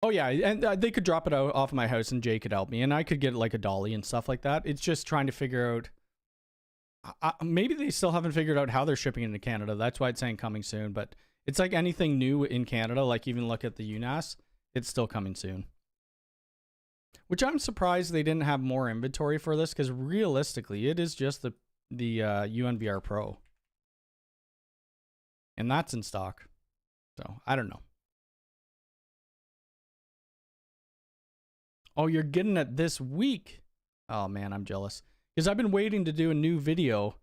Oh, yeah. And they could drop it out off my house and Jay could help me. And I could get like a dolly and stuff like that. It's just trying to figure out. Maybe they still haven't figured out how they're shipping into Canada. That's why it's saying coming soon. But it's like anything new in Canada. Like even look at the UNAS. It's still coming soon. Which I'm surprised they didn't have more inventory for this. Because realistically, it is just the UNVR Pro, and that's in stock. So I don't know. Oh, you're getting it this week? Oh man, I'm jealous because I've been waiting to do a new video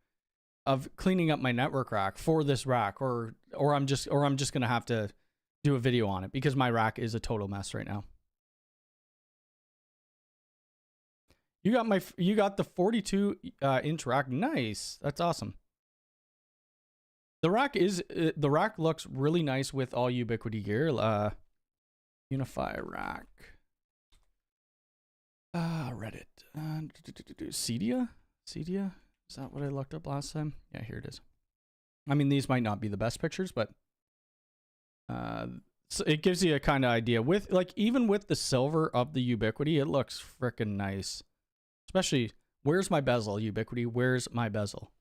of cleaning up my network rack for this rack, or I'm just gonna have to do a video on it because my rack is a total mess right now. You got the 42 inch rack. Nice. That's awesome. The rack looks really nice with all Ubiquiti gear. UniFi rack. Reddit. Cedia? Cedia? Is that what I looked up last time? Yeah, here it is. I mean, these might not be the best pictures, but so it gives you a kind of idea. With like even with the silver of the Ubiquiti, it looks freaking nice. Especially, where's my bezel, Ubiquiti? Where's my bezel?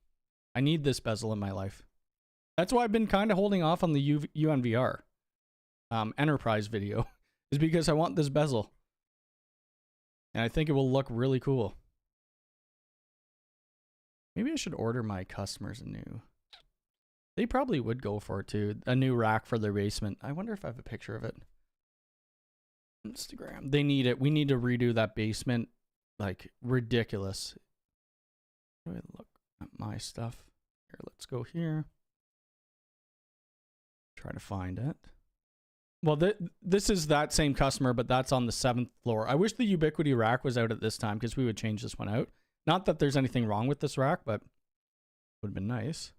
I need this bezel in my life. That's why I've been kind of holding off on the UNVR enterprise video, is because I want this bezel. And I think it will look really cool. Maybe I should order my customers a new. They probably would go for it too. A new rack for their basement. I wonder if I have a picture of it. Instagram. They need it. We need to redo that basement. Like, ridiculous. Let me look at my stuff. Here, let's go here. Try to find it. Well, this is that same customer, but that's on the 7th floor. I wish the Ubiquiti rack was out at this time because we would change this one out. Not that there's anything wrong with this rack, but it would have been nice.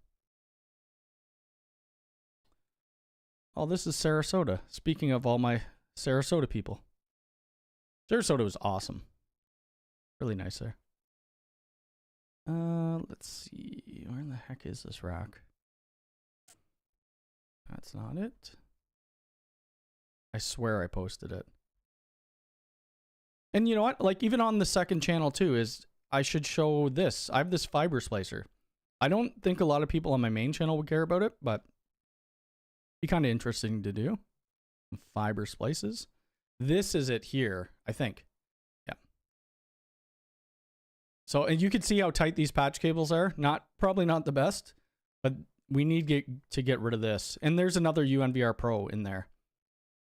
Oh, this is Sarasota. Speaking of all my Sarasota people. Sarasota was awesome. Really nice there. Let's see. Where in the heck is this rack? That's not it. I swear I posted it. And you know what? Like, even on the second channel too, is I should show this. I have this fiber splicer. I don't think a lot of people on my main channel would care about it, but it'd be kind of interesting to do. Fiber splices. This is it here, I think. Yeah. So, and you can see how tight these patch cables are. Probably not the best, but we need to get rid of this. And there's another UNVR Pro in there.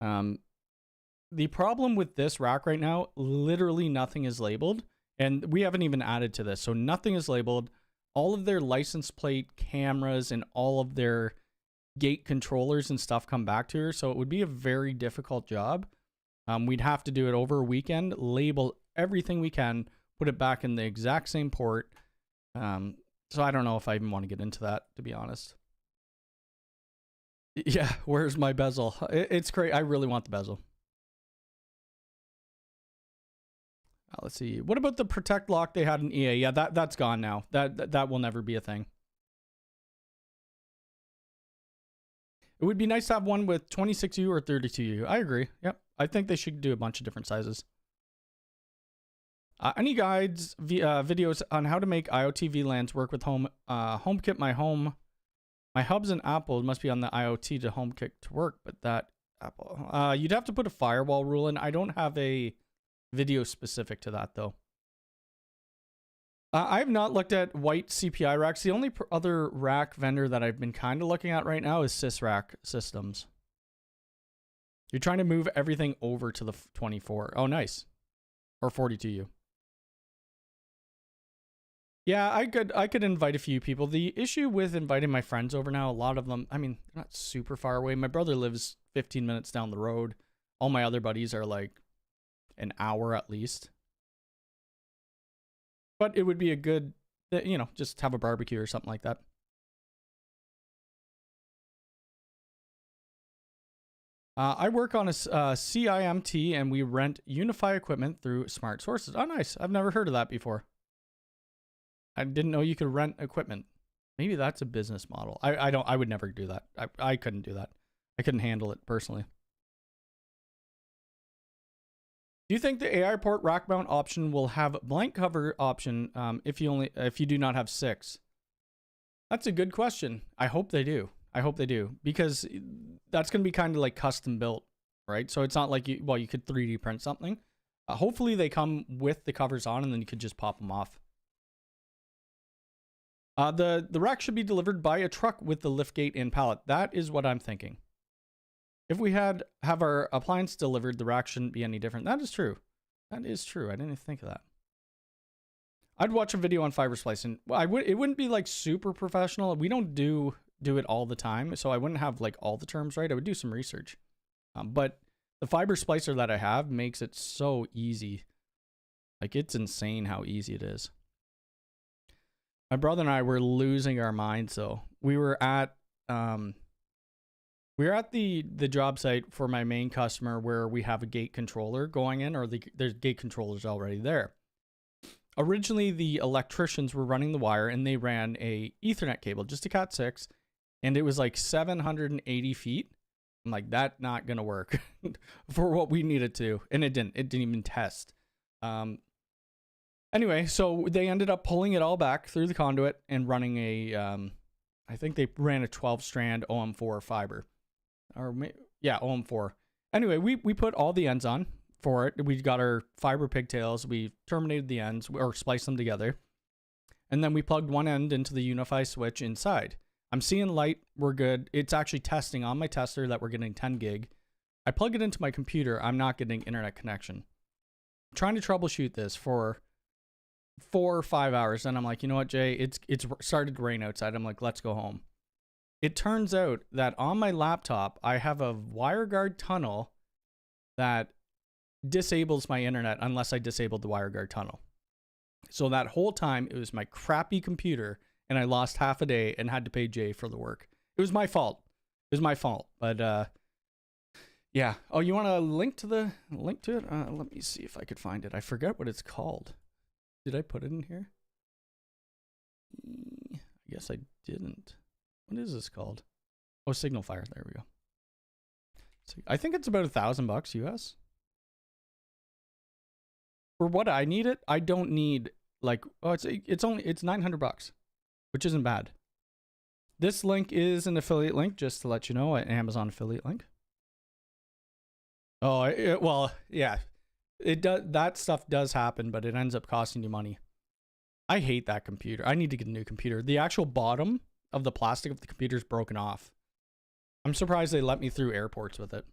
The problem with this rack right now, literally nothing is labeled, and we haven't even added to this. So nothing is labeled. All of their license plate cameras and all of their gate controllers and stuff come back to her. So it would be a very difficult job. We'd have to do it over a weekend, label everything we can, put it back in the exact same port. So I don't know if I even want to get into that, to be honest. Yeah, where's my bezel? It's great. I really want the bezel. Let's see. What about the protect lock they had in EA? Yeah, that's gone now. That will never be a thing. It would be nice to have one with 26U or 32U. I agree. Yep. I think they should do a bunch of different sizes. Any guides, videos on how to make IoT VLANs work with HomeKit? My hubs and Apple must be on the IoT to HomeKit to work, but that Apple, you'd have to put a firewall rule in. I don't have a video specific to that though. I have not looked at white CPI racks. The only other rack vendor that I've been kind of looking at right now is SysRack Systems. You're trying to move everything over to the 24. Oh, nice. Or 42U. Yeah, I could invite a few people. The issue with inviting my friends over now, a lot of them, I mean, they're not super far away. My brother lives 15 minutes down the road. All my other buddies are like an hour at least. But it would be a good, you know, just have a barbecue or something like that. I work on a CIMT and we rent UniFi equipment through Smart Sources. Oh, nice. I've never heard of that before. I didn't know you could rent equipment. Maybe that's a business model. I would never do that. I couldn't do that. I couldn't handle it personally. Do you think the AI port rack mount option will have blank cover option if you do not have 6? That's a good question. I hope they do. I hope they do, because that's going to be kind of like custom built, right? So it's not like you could 3D print something. Hopefully they come with the covers on and then you could just pop them off. The rack should be delivered by a truck with the lift gate and pallet. That is what I'm thinking. If we have our appliance delivered, the rack shouldn't be any different. That is true. That is true. I didn't even think of that. I'd watch a video on fiber splicing. Well, it wouldn't be like super professional. We don't do it all the time, so I wouldn't have like all the terms right. I would do some research. But the fiber splicer that I have makes it so easy. Like, it's insane how easy it is. My brother and I were losing our minds though. We were at the job site for my main customer where we have a gate controller going in, or there's gate controllers already there. Originally, the electricians were running the wire and they ran a Ethernet cable, just a Cat6, and it was like 780 feet. I'm like, that's not gonna work for what we needed to, and it didn't even test. Anyway, so they ended up pulling it all back through the conduit and running I think they ran a 12-strand OM4 fiber. Yeah, OM4. Anyway, we put all the ends on for it. We got our fiber pigtails. We terminated the ends, or spliced them together. And then we plugged one end into the UniFi switch inside. I'm seeing light. We're good. It's actually testing on my tester that we're getting 10 gig. I plug it into my computer. I'm not getting internet connection. I'm trying to troubleshoot this for 4 or 5 hours. And I'm like, you know what, Jay? It's started to rain outside. I'm like, let's go home. It turns out that on my laptop, I have a WireGuard tunnel that disables my internet unless I disabled the WireGuard tunnel. So that whole time, it was my crappy computer, and I lost half a day and had to pay Jay for the work. It was my fault. It was my fault. But yeah. Oh, you want a link to it? Let me see if I could find it. I forget what it's called. Did I put it in here? I guess I didn't. What is this called? Oh, Signal Fire. There we go. So I think it's about $1,000 US. For what I need it, I don't need like, oh, it's $900, which isn't bad. This link is an affiliate link, just to let you know, an Amazon affiliate link. Oh, well, yeah, it does. That stuff does happen, but it ends up costing you money. I hate that computer. I need to get a new computer. The actual bottom of the plastic of the computer is broken off. I'm surprised they let me through airports with it.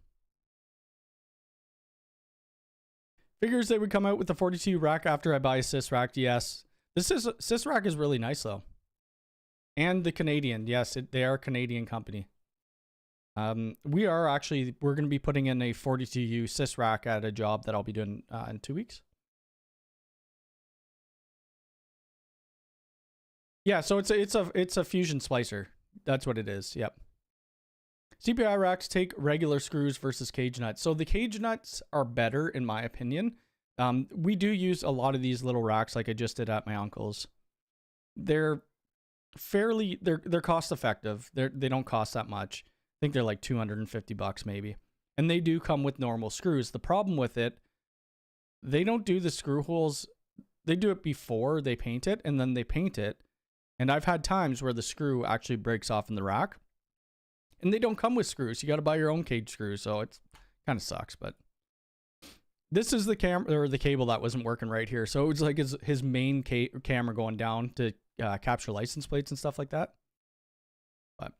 Figures they would come out with the 42 rack after I buy a sys rack. Yes, sys rack is really nice though. And the Canadian, yes, they are a Canadian company. We're going to be putting in a 42U sys rack at a job that I'll be doing in 2 weeks. Yeah, so it's a fusion splicer. That's what it is. Yep. CPI racks take regular screws versus cage nuts. So the cage nuts are better in my opinion. We do use a lot of these little racks like I just did at my uncle's. They're cost effective. They don't cost that much. I think they're like $250 maybe. And they do come with normal screws. The problem with it, they don't do the screw holes. They do it before they paint it, and then they paint it. And I've had times where the screw actually breaks off in the rack. And they don't come with screws. You got to buy your own cage screws, so it kind of sucks. But this is the camera or the cable that wasn't working right here. So it was like his main camera going down to capture license plates and stuff like that. But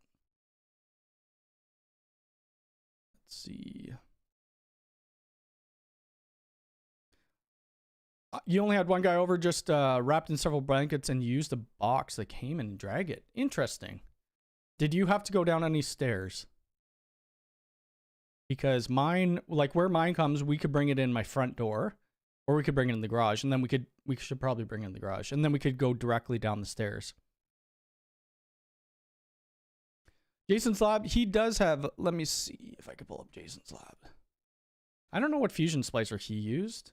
let's see. You only had one guy over, just wrapped in several blankets and used a box that came and drag it. Interesting. Did you have to go down any stairs? Because mine, like where mine comes, we could bring it in my front door, or we could bring it in the garage, and then we should probably bring it in the garage, and then we could go directly down the stairs. Jason's lab, he does have, let me see if I could pull up Jason's lab. I don't know what fusion splicer he used.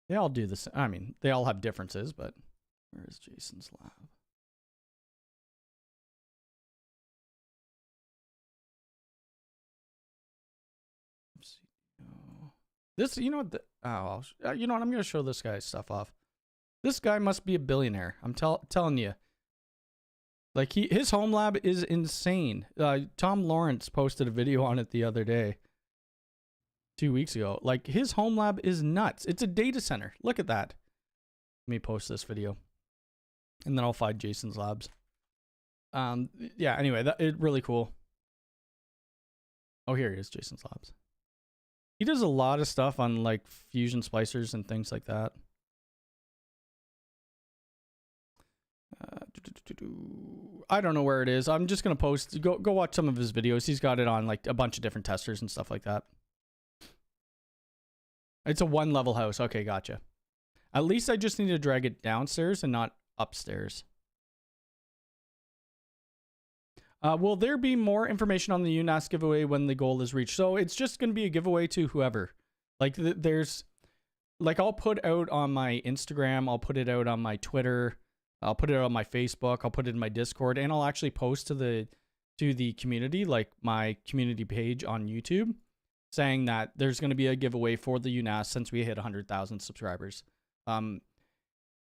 They all do this. I mean, they all have differences, but where is Jason's lab? Let's see. This, you know what? You know what? I'm going to show this guy's stuff off. This guy must be a billionaire. I'm telling you. Like his home lab is insane. Tom Lawrence posted a video on it the other day. 2 weeks ago. Like his home lab is nuts. It's a data center. Look at that. Let me post this video. And then I'll find Jason's labs. Yeah, anyway, it's really cool. Oh, here he is, Jason's labs. He does a lot of stuff on like fusion splicers and things like that. I don't know where it is. I'm just gonna post. Go watch some of his videos. He's got it on like a bunch of different testers and stuff like that. It's a 1-level house. Okay, gotcha. At least I just need to drag it downstairs and not upstairs. Will there be more information on the UNAS giveaway when the goal is reached? So it's just going to be a giveaway to whoever. Like there's, like I'll put out on my Instagram, I'll put it out on my Twitter, I'll put it on my Facebook, I'll put it in my Discord, and I'll actually post to the community, like my community page on YouTube, saying that there's going to be a giveaway for the UNAS since we hit 100,000 subscribers.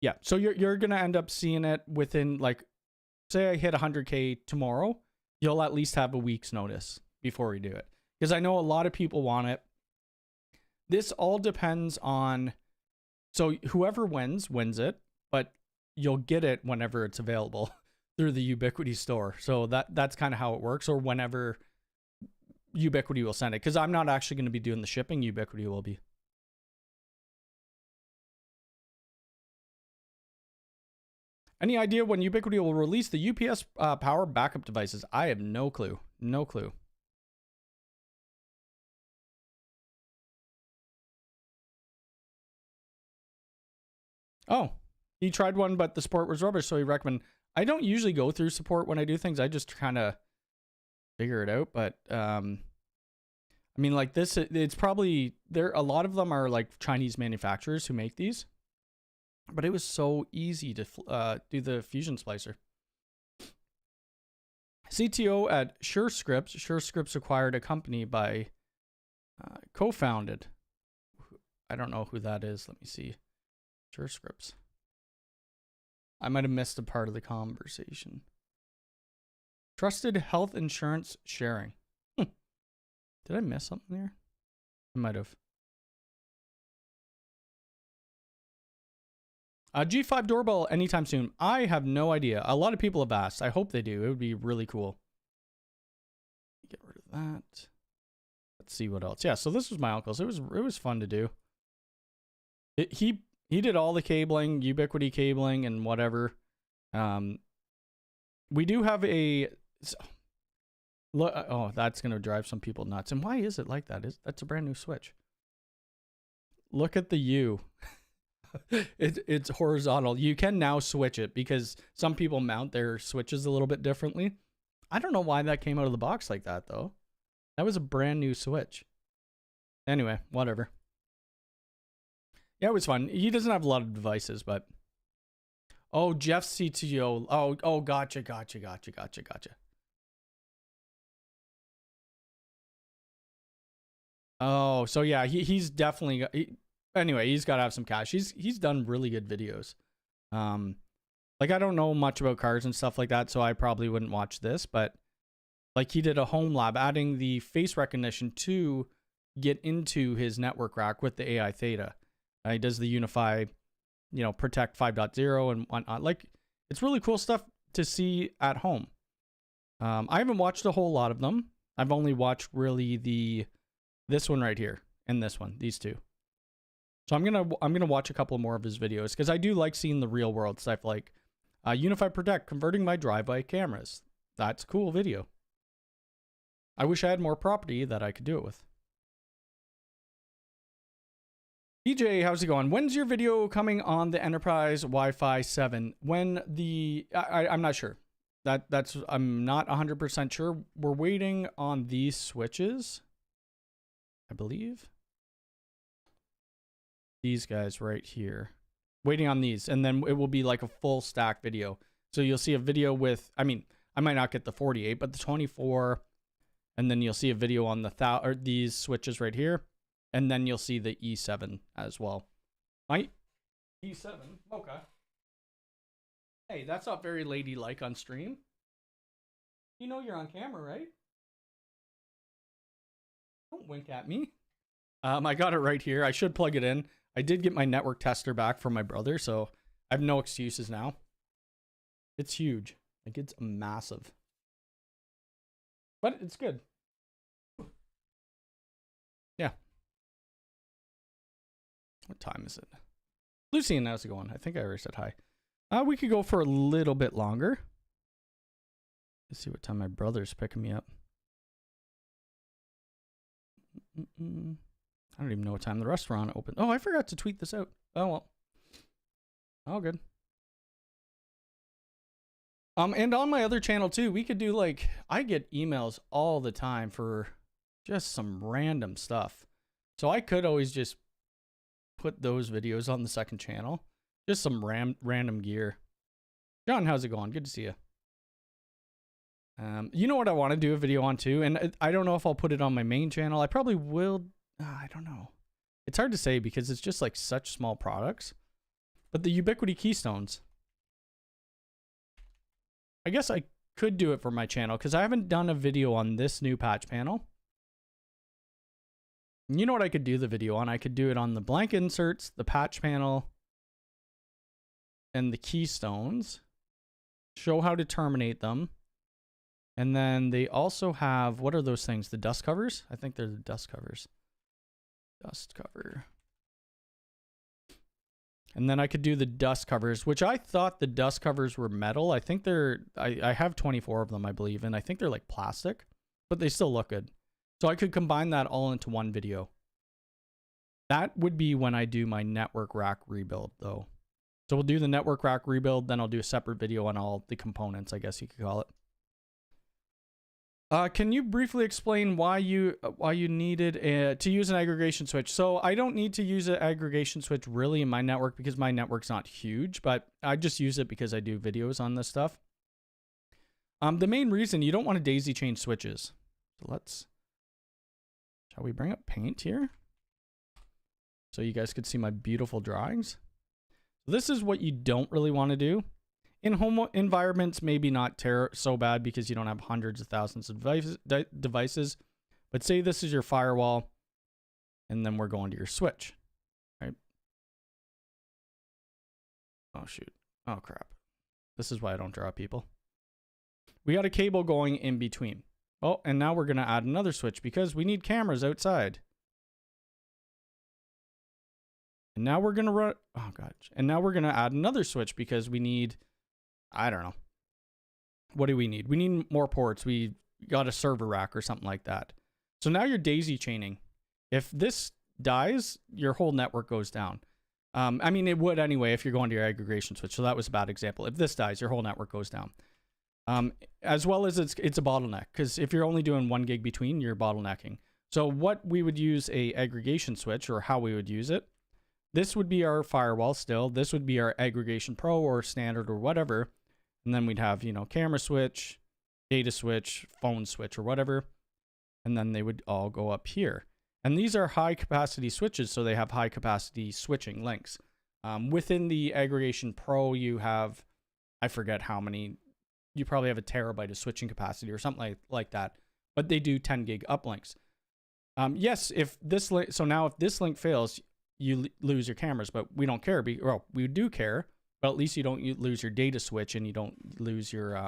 Yeah, so you're going to end up seeing it within, like, say I hit 100K tomorrow, you'll at least have a week's notice before we do it. Because I know a lot of people want it. This all depends on, so whoever wins it, but you'll get it whenever it's available. through the Ubiquiti store. So that's kind of how it works, or whenever Ubiquiti will send it, because I'm not actually going to be doing the shipping. Ubiquiti will be. Any idea when Ubiquiti will release the UPS power backup devices? I have no clue. No clue. Oh, he tried one, but the support was rubbish, so he recommended. I don't usually go through support when I do things. I just kind of figure it out. But I mean, like this, it's probably there. A lot of them are like Chinese manufacturers who make these. But it was so easy to do the Fusion Splicer. CTO at SureScripts. SureScripts acquired a company by co-founded. I don't know who that is. Let me see. SureScripts. I might have missed a part of the conversation. Trusted health insurance sharing. Did I miss something there? I might have. G5 doorbell anytime soon. I have no idea. A lot of people have asked. I hope they do. It would be really cool. Get rid of that. Let's see what else. Yeah, so this was my uncle's. It was fun to do. He did all the cabling, Ubiquiti cabling and whatever. We do have a look. Oh, that's gonna drive some people nuts. And why is it like that? That's a brand new switch. Look at the U. It's horizontal. You can now switch it because some people mount their switches a little bit differently. I don't know why that came out of the box like that though. That was a brand new switch. Anyway, whatever. Yeah, it was fun. He doesn't have a lot of devices, but oh, Jeff's CTO. Oh, gotcha. Oh, so yeah, he's definitely anyway, he's got to have some cash. He's done really good videos. Like I don't know much about cars and stuff like that, so I probably wouldn't watch this, but like he did a home lab adding the face recognition to get into his network rack with the AI Theta. He does the UniFi, Protect 5.0 and whatnot. Like it's really cool stuff to see at home. I haven't watched a whole lot of them. I've only watched really this one right here and this one, these two. So I'm gonna watch a couple more of his videos because I do like seeing the real world stuff, like UniFi Protect converting my drive-by cameras. That's a cool video. I wish I had more property that I could do it with. DJ, how's it going? When's your video coming on the Enterprise Wi-Fi 7? When I'm not sure. I'm not 100% sure. We're waiting on these switches, I believe. These guys right here. Waiting on these, and then it will be like a full stack video. So you'll see a video with, I might not get the 48, but the 24, and then you'll see a video on these switches right here, and then you'll see the E7 as well. Right? E7, okay. Hey, that's not very ladylike on stream. You know you're on camera, right? Don't wink at me. I got it right here. I should plug it in. I did get my network tester back from my brother, so I have no excuses now. It's huge. Like, it's massive. But it's good. Yeah. What time is it? Lucian, how's it going? I think I already said hi. We could go for a little bit longer. Let's see what time my brother's picking me up. I don't even know what time the restaurant opened. Oh, I forgot to tweet this out. Oh, well. All good. And on my other channel too, we could do like, I get emails all the time for just some random stuff. So I could always just put those videos on the second channel. Just some random gear. John, how's it going? Good to see you. You know what I want to do a video on too? And I don't know if I'll put it on my main channel. I probably will. I don't know. It's hard to say because it's just like such small products. But the Ubiquiti Keystones. I guess I could do it for my channel because I haven't done a video on this new patch panel. You know what I could do the video on? I could do it on the blank inserts, the patch panel, and the keystones. show how to terminate them. And then they also have, what are those things? The dust covers? I think they're the dust covers. Dust cover. And then I could do the dust covers, which I thought the dust covers were metal. I think they're, I have 24 of them, I believe, and I think they're like plastic, but they still look good. So I could combine that all into one video. That would be when I do my network rack rebuild, though. So we'll do the network rack rebuild, then I'll do a separate video on all the components, I guess you could call it. Can you briefly explain why you needed to use an aggregation switch? So I don't need to use an aggregation switch really in my network because my network's not huge, but I just use it because I do videos on this stuff. The main reason, you don't want to daisy chain switches. So shall we bring up Paint here? So you guys could see my beautiful drawings. This is what you don't really want to do. In home environments, maybe not so bad because you don't have hundreds of thousands of devices. But say this is your firewall, and then we're going to your switch, right? Oh, shoot. Oh, crap. This is why I don't draw people. We got a cable going in between. Oh, and now we're going to add another switch because we need cameras outside. And now we're going to run... Oh, God. And now we're going to add another switch because we need... I don't know. What do we need? We need more ports. We got a server rack or something like that. So now you're daisy chaining. If this dies, your whole network goes down. I mean, it would anyway if you're going to your aggregation switch. So that was a bad example. If this dies, your whole network goes down. As well as it's a bottleneck, because if you're only doing 1 gig between, you're bottlenecking. So what we would use a aggregation switch, or how we would use it, this would be our firewall still. This would be our aggregation pro or standard or whatever. And then we'd have, you know, camera switch, data switch, phone switch, or whatever. And then they would all go up here. And these are high capacity switches, so they have high capacity switching links. Within the aggregation pro, you have, I forget how many, you probably have a terabyte of switching capacity or something like that. But they do 10 gig uplinks. Yes, if this link, so now if this link fails, you lose your cameras, but we don't care. Well, we do care. But at least you don't lose your data switch and you don't lose your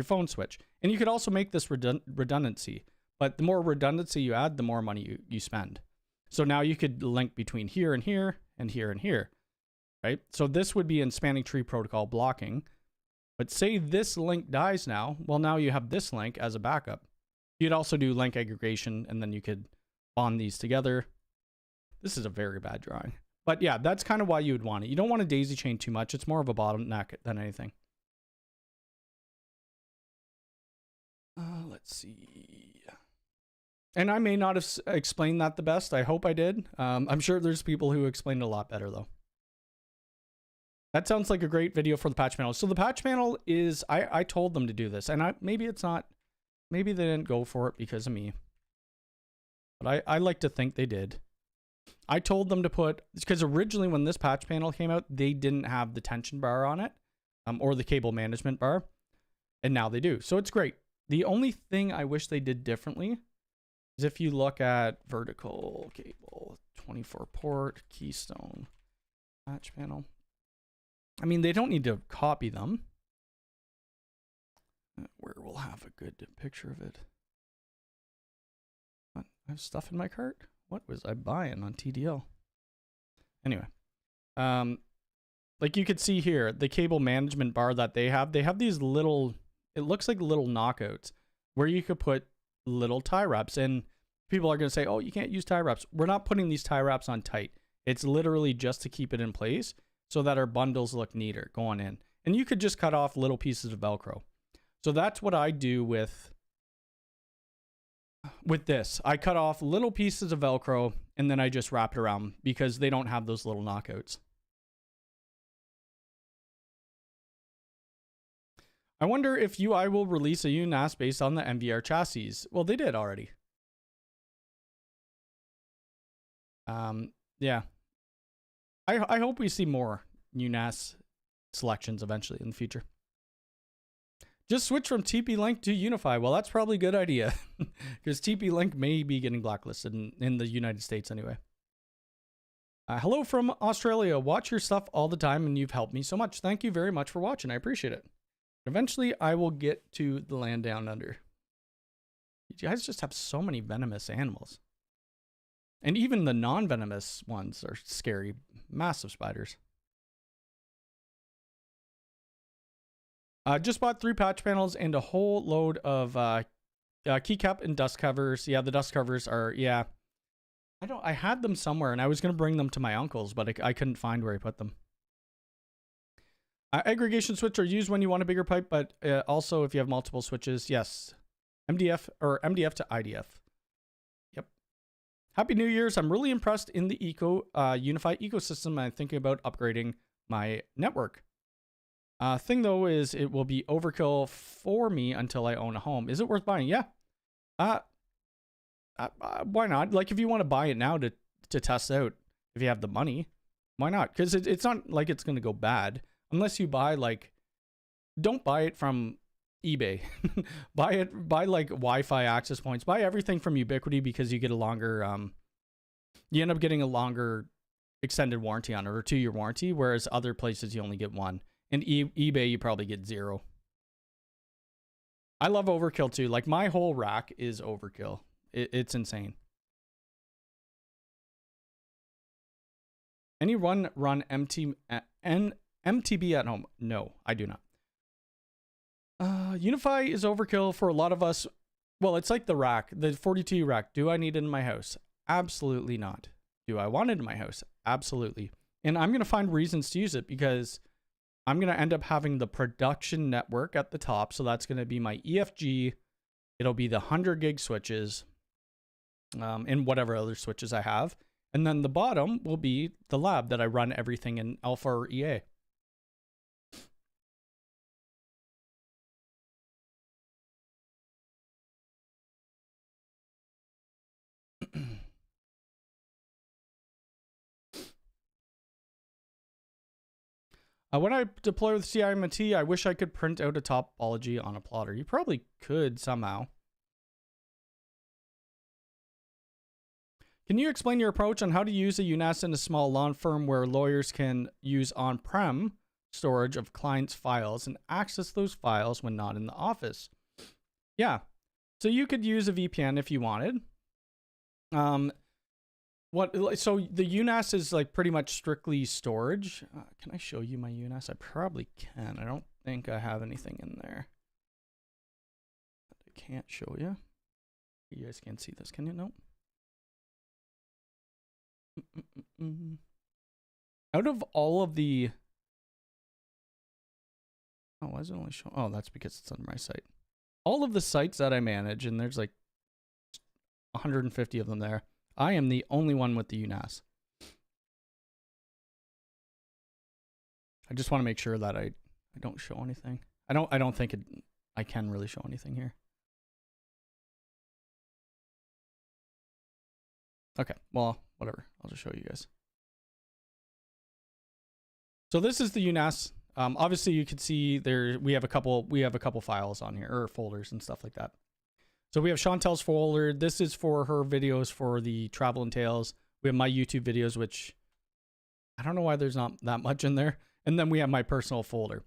phone switch. And you could also make this redundancy. But the more redundancy you add, the more money you spend. So now you could link between here and here and here and here, right? So this would be in spanning tree protocol blocking. But say this link dies now. Well, now you have this link as a backup. You'd also do link aggregation, and then you could bond these together. This is a very bad drawing. But yeah, that's kind of why you would want it. You don't want to daisy chain too much. It's more of a bottleneck than anything. Let's see. And I may not have explained that the best. I hope I did. I'm sure there's people who explained it a lot better, though. That sounds like a great video for the patch panel. So the patch panel is, I told them to do this. And maybe it's not, maybe they didn't go for it because of me. But I like to think they did. I told them to put, because originally when this patch panel came out, they didn't have the tension bar on it, or the cable management bar, and now they do. So it's great. The only thing I wish they did differently is if you look at vertical cable, 24 port, Keystone, patch panel. I mean, they don't need to copy them. Where we'll have a good picture of it. What? I have stuff in my cart? What was I buying on TDL? Anyway, like you could see here, the cable management bar that they have these little, it looks like little knockouts where you could put little tie wraps. And people are going to say, oh, you can't use tie wraps. We're not putting these tie wraps on tight. It's literally just to keep it in place so that our bundles look neater going in. And you could just cut off little pieces of Velcro. So that's what I do with this. I cut off little pieces of Velcro and then I just wrap it around because they don't have those little knockouts. I wonder if UI will release a UNAS based on the MVR chassis. Well, they did already. Yeah. I hope we see more UNAS selections eventually in the future. Just switch from TP-Link to UniFi. Well, that's probably a good idea because TP-Link may be getting blacklisted in the United States anyway. Hello from Australia. Watch your stuff all the time and you've helped me so much. Thank you very much for watching. I appreciate it. Eventually, I will get to the land down under. You guys just have so many venomous animals. And even the non-venomous ones are scary. Massive spiders. Just bought 3 patch panels and a whole load of keycap and dust covers. Yeah, the dust covers are, yeah. I had them somewhere and I was going to bring them to my uncle's, but I couldn't find where I put them. Aggregation switch are used when you want a bigger pipe, but also if you have multiple switches, yes. MDF or MDF to IDF. Yep. Happy New Year's. I'm really impressed in the UniFi ecosystem. I'm thinking about upgrading my network. Thing though is it will be overkill for me until I own a home. Is it worth buying? Yeah. Why not? Like if you want to buy it now to test out, if you have the money, why not? Because it's not like it's going to go bad. Unless you buy like, don't buy it from eBay. buy like Wi-Fi access points. Buy everything from Ubiquiti because you get a longer, you end up getting a longer extended warranty on it, or 2-year warranty, whereas other places you only get 1. And eBay you probably get 0. I love overkill too. Like my whole rack is overkill. It's insane. Anyone run MTB at home? No, I do not. UniFi is overkill for a lot of us. Well, it's like the rack, the 42 rack. Do I need it in my house? Absolutely not. Do I want it in my house? Absolutely. And I'm going to find reasons to use it because I'm going to end up having the production network at the top. So that's going to be my EFG. It'll be the 100 gig switches and whatever other switches I have. And then the bottom will be the lab that I run everything in alpha or EA. When I deploy with CIMT, I wish I could print out a topology on a plotter. You probably could somehow. Can you explain your approach on how to use a UNAS in a small law firm where lawyers can use on-prem storage of clients' files and access those files when not in the office? Yeah, so you could use a VPN if you wanted. So the UNAS is like pretty much strictly storage. Can I show you my UNAS? I probably can. I don't think I have anything in there. I can't show you. You guys can't see this, can you? Nope. Out of all of the... Oh, why is it only showing? Oh, that's because it's under my site. All of the sites that I manage, and there's like 150 of them there, I am the only one with the UNAS. I just want to make sure that I don't show anything. I don't think I can really show anything here. Okay, well, whatever. I'll just show you guys. So this is the UNAS. Obviously you can see there we have a couple files on here, or folders and stuff like that. So we have Chantel's folder. This is for her videos for the travel and tales. We have my YouTube videos, which I don't know why there's not that much in there. And then we have my personal folder.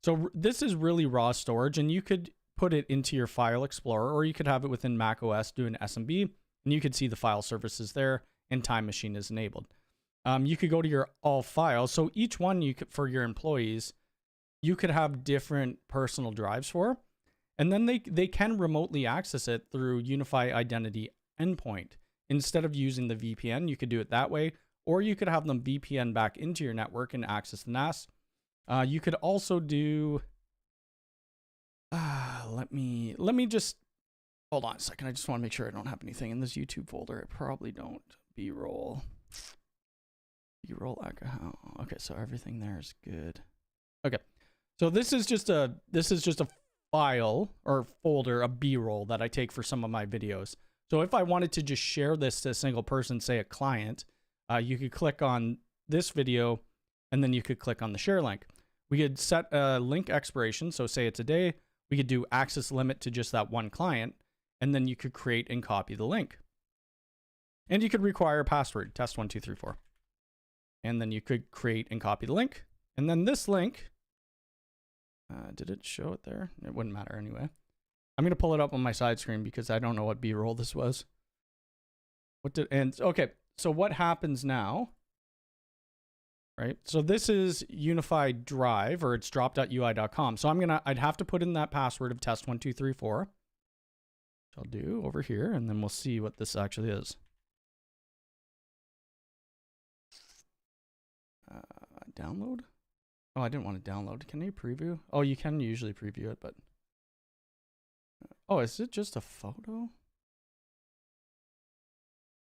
So this is really raw storage, and you could put it into your file explorer, or you could have it within Mac OS, do an SMB, and you could see the file services there, and Time Machine is enabled. You could go to your all files. So each one you could, for your employees, you could have different personal drives for. And then they can remotely access it through UniFi Identity Endpoint. Instead of using the VPN, you could do it that way, or you could have them VPN back into your network and access the NAS. You could also do, let me just, hold on a second. I just want to make sure I don't have anything in this YouTube folder. I probably don't. B-roll echo. Okay, so everything there is good. Okay. So this is just a file or folder, a B-roll that I take for some of my videos. So if I wanted to just share this to a single person, say a client, you could click on this video and then you could click on the share link. We could set a link expiration. So say it's a day, we could do access limit to just that one client, and then you could create and copy the link. And you could require a password, test1234. And then you could create and copy the link. And then this link, Did it show it there? It wouldn't matter anyway. I'm going to pull it up on my side screen because I don't know what B-roll this was. Okay, so what happens now, right? So this is UniFi Drive, or it's drop.ui.com. So I'd have to put in that password of test1234, which I'll do over here, and then we'll see what this actually is. Download? Oh, I didn't want to download. Can you preview? Oh, you can usually preview it, but... Oh, is it just a photo?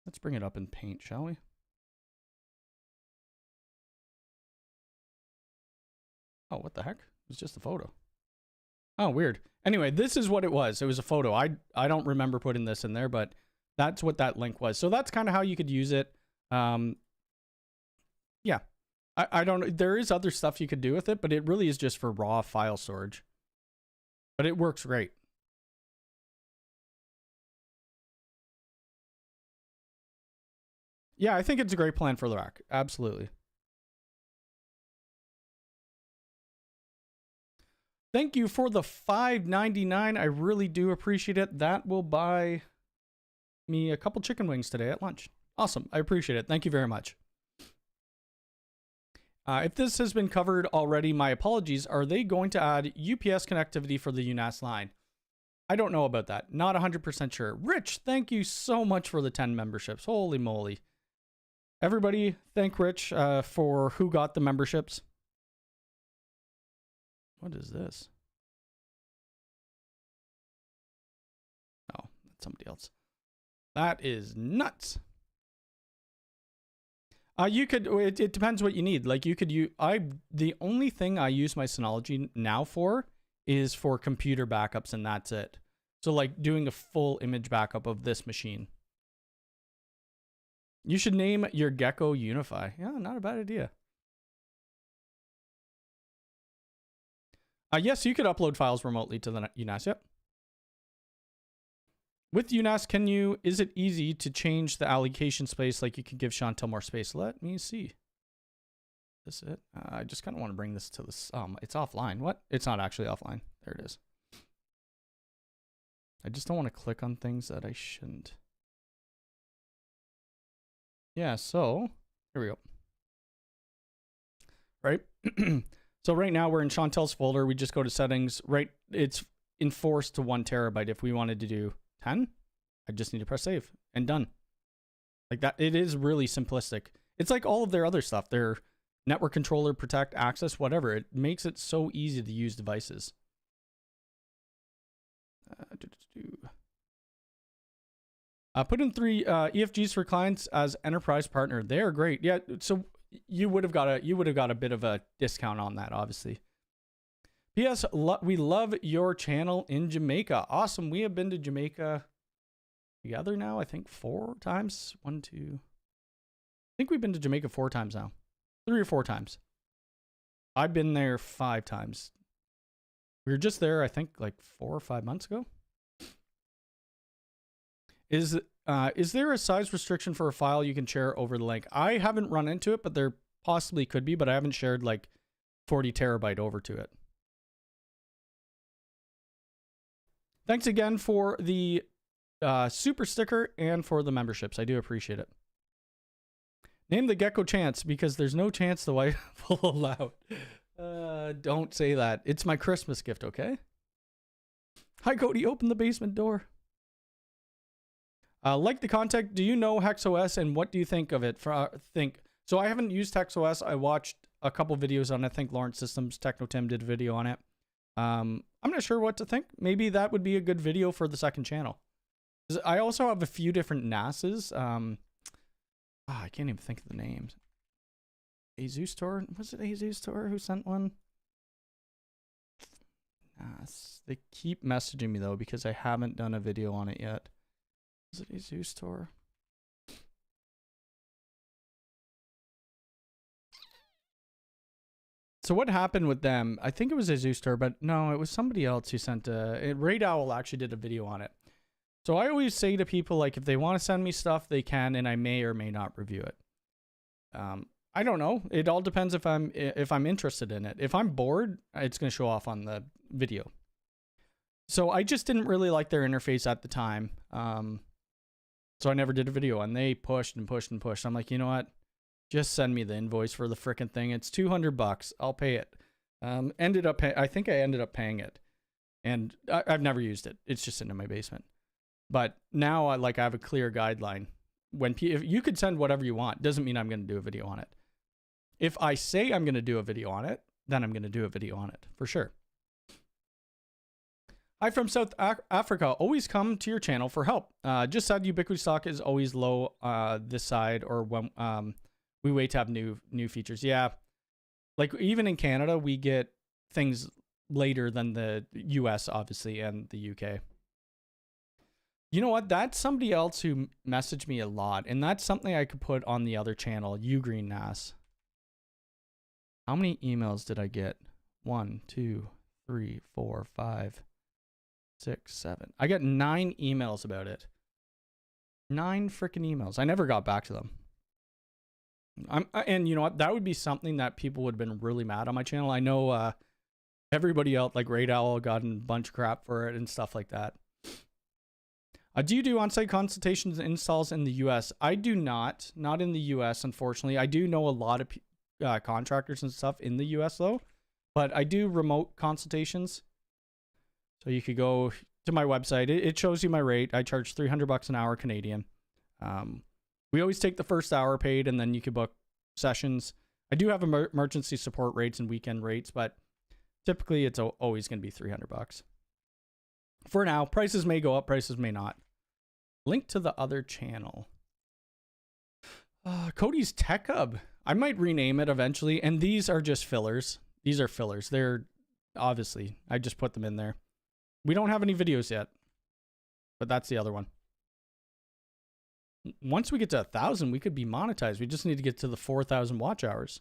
Let's bring it up in Paint, shall we? Oh, what the heck? It was just a photo. Oh, weird. Anyway, this is what it was. It was a photo. I don't remember putting this in there, but that's what that link was. So that's kind of how you could use it. Yeah. I don't... There is other stuff you could do with it, but it really is just for raw file storage. But it works great. Yeah, I think it's a great plan for the rack. Absolutely. Thank you for the $5.99. I really do appreciate it. That will buy me a couple chicken wings today at lunch. Awesome. I appreciate it. Thank you very much. If this has been covered already, my apologies. Are they going to add UPS connectivity for the UNAS line? I don't know about that. Not 100% sure. Rich, thank you so much for the 10 memberships. Holy moly. Everybody, thank Rich for who got the memberships. What is this? Oh, that's somebody else. That is nuts. You could, it depends what you need. Like you could use, the only thing I use my Synology now for is for computer backups, and that's it. So like doing a full image backup of this machine. You should name your Gecko UniFi. Yeah, not a bad idea. Yes, you could upload files remotely to the UNAS, yep. With UNAS, is it easy to change the allocation space like you could give Chantel more space? Let me see. Is this it? I just kind of want to bring this to this. It's offline. What? It's not actually offline. There it is. I just don't want to click on things that I shouldn't. Yeah, so here we go. Right? So right now we're in Chantel's folder. We just go to settings. Right, it's enforced to 1 terabyte. If we wanted to do 10, I just need to press save and done. Like that, it is really simplistic. It's like all of their other stuff. Their network controller, protect, access, whatever. It makes it so easy to use devices. Put in 3 EFGs for clients as enterprise partner. They are great. Yeah, so you would have got a bit of a discount on that, obviously. P.S. We love your channel in Jamaica. Awesome. We have been to Jamaica together now, I think 4 times. 1, 2. I think we've been to Jamaica 4 times now. 3 or 4 times. I've been there 5 times. We were just there, I think, like 4 or 5 months ago. Is there a size restriction for a file you can share over the link? I haven't run into it, but there possibly could be, but I haven't shared like 40 terabyte over to it. Thanks again for the super sticker and for the memberships. I do appreciate it. Name the Gecko Chance, because there's no chance the wife will allow it. Don't say that. It's my Christmas gift, okay? Hi, Cody. Open the basement door. Like the content, do you know HexOS and what do you think of it? So I haven't used HexOS. I watched a couple videos on it. I think Lawrence Systems, Techno-Tim did a video on it. I'm not sure what to think. Maybe that would be a good video for the second channel. I also have a few different NASs. I can't even think of the names. Asustor? Was it Asustor who sent one? NAS. They keep messaging me though because I haven't done a video on it yet. Is it Asustor? So what happened with them? I think it was Asustor, but no, it was somebody else who sent Raid Owl actually did a video on it. So I always say to people, like, if they want to send me stuff, they can, and I may or may not review it. I don't know. It all depends if I'm interested in it. If I'm bored, it's going to show off on the video. So I just didn't really like their interface at the time. So I never did a video, and they pushed and pushed and pushed. I'm like, you know what? Just send me the invoice for the frickin' thing. It's $200. I'll pay it. I think I ended up paying it, and I've never used it. It's just sitting in my basement. But now I have a clear guideline. If you could send whatever you want, doesn't mean I'm going to do a video on it. If I say I'm going to do a video on it, then I'm going to do a video on it for sure. Hi from South Africa. Always come to your channel for help. Just said Ubiquiti stock is always low this side, or when we wait to have new features. Yeah, like even in Canada, we get things later than the US, obviously, and the UK. You know what? That's somebody else who messaged me a lot, and that's something I could put on the other channel, Ugreen NAS. How many emails did I get? 1, 2, 3, 4, 5, 6, 7. I got 9 emails about it. 9 freaking emails. I never got back to them. And you know what? That would be something that people would have been really mad on my channel. I know everybody else, like Raid Owl, got a bunch of crap for it and stuff like that. Do you do on-site consultations and installs in the US? I do not. Not in the US, unfortunately. I do know a lot of contractors and stuff in the US, though. But I do remote consultations. So you could go to my website. It shows you my rate. I charge $300 an hour Canadian. We always take the first hour paid, and then you can book sessions. I do have emergency support rates and weekend rates, but typically it's always going to be $300. For now, prices may go up, prices may not. Link to the other channel. Cody's Tech Hub. I might rename it eventually, and these are just fillers. These are fillers. They're obviously, I just put them in there. We don't have any videos yet, but that's the other one. Once we get to 1,000, we could be monetized. We just need to get to the 4,000 watch hours.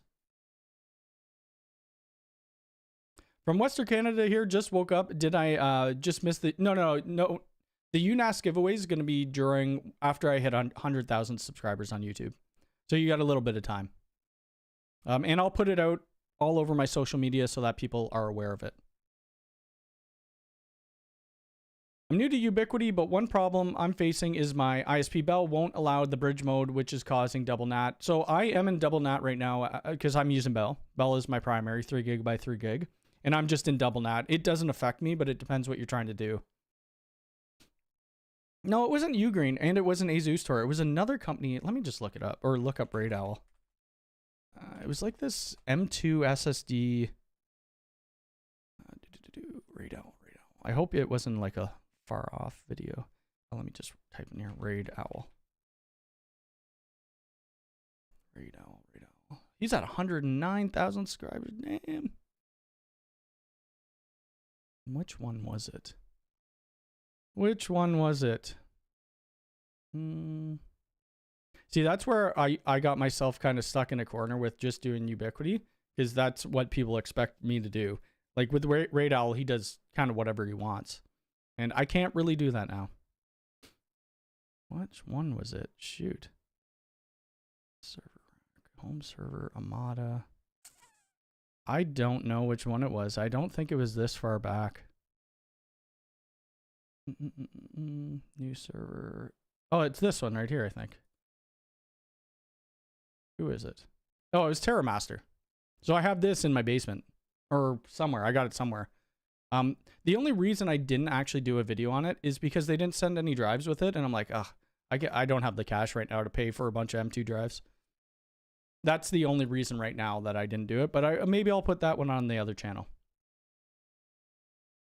From Western Canada here, just woke up. Did I just miss the... No. The UNAS giveaway is going to be after I hit 100,000 subscribers on YouTube. So you got a little bit of time. And I'll put it out all over my social media so that people are aware of it. I'm new to Ubiquiti, but one problem I'm facing is my ISP Bell won't allow the bridge mode, which is causing double NAT. So I am in double NAT right now because I'm using Bell. Bell is my primary 3 gig by 3 gig. And I'm just in double NAT. It doesn't affect me, but it depends what you're trying to do. No, it wasn't Ugreen, and it wasn't Asus Tor. It was another company. Let me just look it up, or look up Raid Owl. It was like this M2 SSD. Raid Owl. I hope it wasn't like a far off video. Let me just type in here Raid Owl. Raid Owl. He's at 109,000 subscribers. Damn. Which one was it? See, that's where I got myself kind of stuck in a corner with just doing Ubiquiti, because that's what people expect me to do. Like with Raid Owl, he does kind of whatever he wants. And I can't really do that now. Which one was it? Shoot. Server, home server, Amada. I don't know which one it was. I don't think it was this far back. New server. Oh, it's this one right here, I think. Who is it? Oh, it was TerraMaster. So I have this in my basement. Or somewhere. I got it somewhere. The only reason I didn't actually do a video on it is because they didn't send any drives with it. And I'm like, I don't have the cash right now to pay for a bunch of M2 drives. That's the only reason right now that I didn't do it. But maybe I'll put that one on the other channel.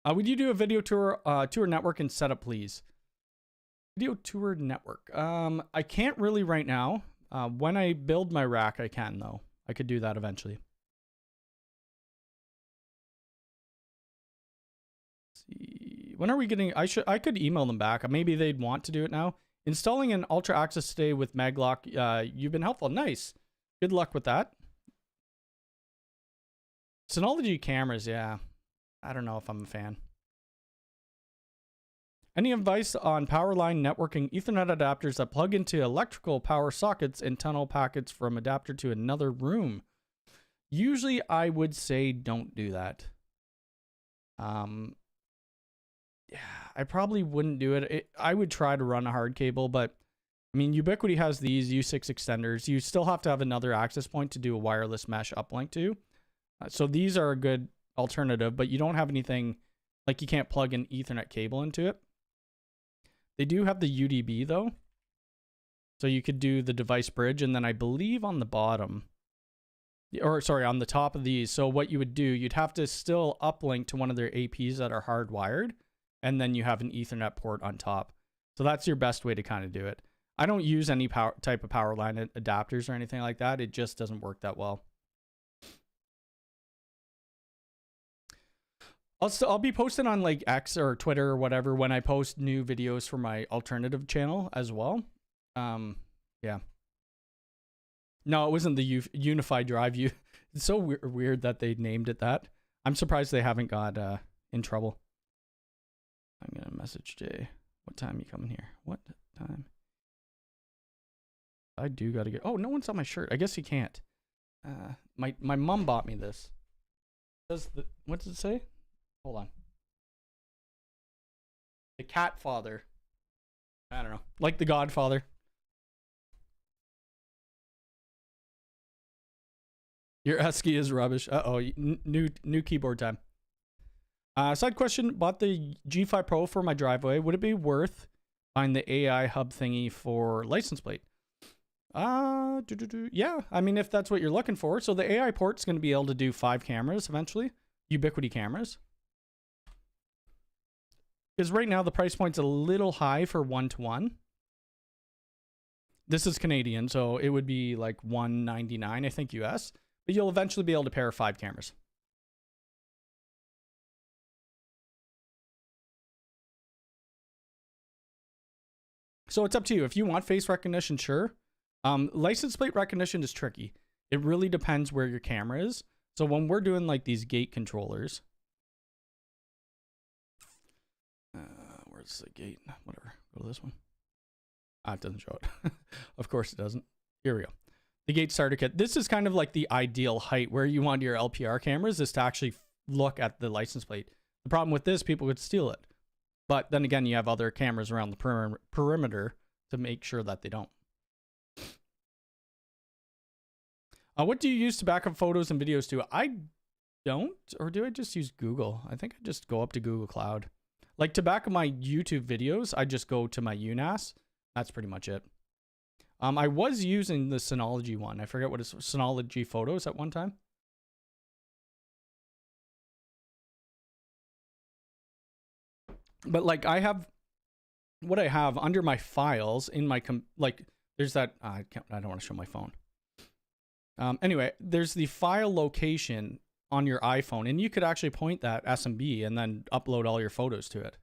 Would you do a video tour network and setup, please? Video tour network. I can't really right now. When I build my rack, I can though. I could do that eventually. Let's see. When are we getting? I could email them back. Maybe they'd want to do it now. Installing an Ultra Access today with Maglock. You've been helpful. Nice. Good luck with that. Synology cameras, yeah. I don't know if I'm a fan. Any advice on Powerline Networking Ethernet adapters that plug into electrical power sockets and tunnel packets from adapter to another room? Usually I would say don't do that. Yeah, I probably wouldn't do it. I would try to run a hard cable, but I mean, Ubiquiti has these U6 extenders. You still have to have another access point to do a wireless mesh uplink to. So these are a good alternative, but you don't have anything, like you can't plug an Ethernet cable into it. They do have the UDB though. So you could do the device bridge, and then I believe on the bottom, or sorry, on the top of these. So what you would do, you'd have to still uplink to one of their APs that are hardwired, and then you have an Ethernet port on top. So that's your best way to kind of do it. I don't use any type of power line adapters or anything like that. It just doesn't work that well. I'll be posting on like X or Twitter or whatever when I post new videos for my alternative channel as well. Yeah. No, it wasn't the UniFi Drive. It's so weird that they named it that. I'm surprised they haven't got in trouble. I'm gonna message Jay. What time you coming here? What time? I do gotta get. Oh, no one's on my shirt. I guess you can't. My mom bought me this. What does it say? Hold on. The Cat Father. I don't know. Like the Godfather. Your ASCII is rubbish. Uh-oh. New keyboard time. Side question. Bought the G5 Pro for my driveway. Would it be worth buying the AI hub thingy for license plate? Yeah. I mean, if that's what you're looking for. So the AI port's going to be able to do 5 cameras eventually. Ubiquiti cameras. Because right now the price point's a little high for 1-to-1. This is Canadian, so it would be like $199, I think, US. But you'll eventually be able to pair 5 cameras. So it's up to you. If you want face recognition, sure. License plate recognition is tricky. It really depends where your camera is. So when we're doing like these gate controllers, where's the gate? Whatever. Go to this one. It doesn't show it. Of course it doesn't. Here we go. The gate starter kit. This is kind of like the ideal height where you want your LPR cameras is to actually look at the license plate. The problem with this, people could steal it. But then again, you have other cameras around the perimeter to make sure that they don't. What do you use to back up photos and videos to? I don't, or do I just use Google? I think I just go up to Google Cloud. Like to back up my YouTube videos, I just go to my UNAS. That's pretty much it. I was using the Synology one. I forget what it's, Synology Photos at one time. But like I have, what I have under my files in my, like there's that, I don't want to show my phone. Anyway, there's the file location on your iPhone, and you could actually point that SMB and then upload all your photos to it.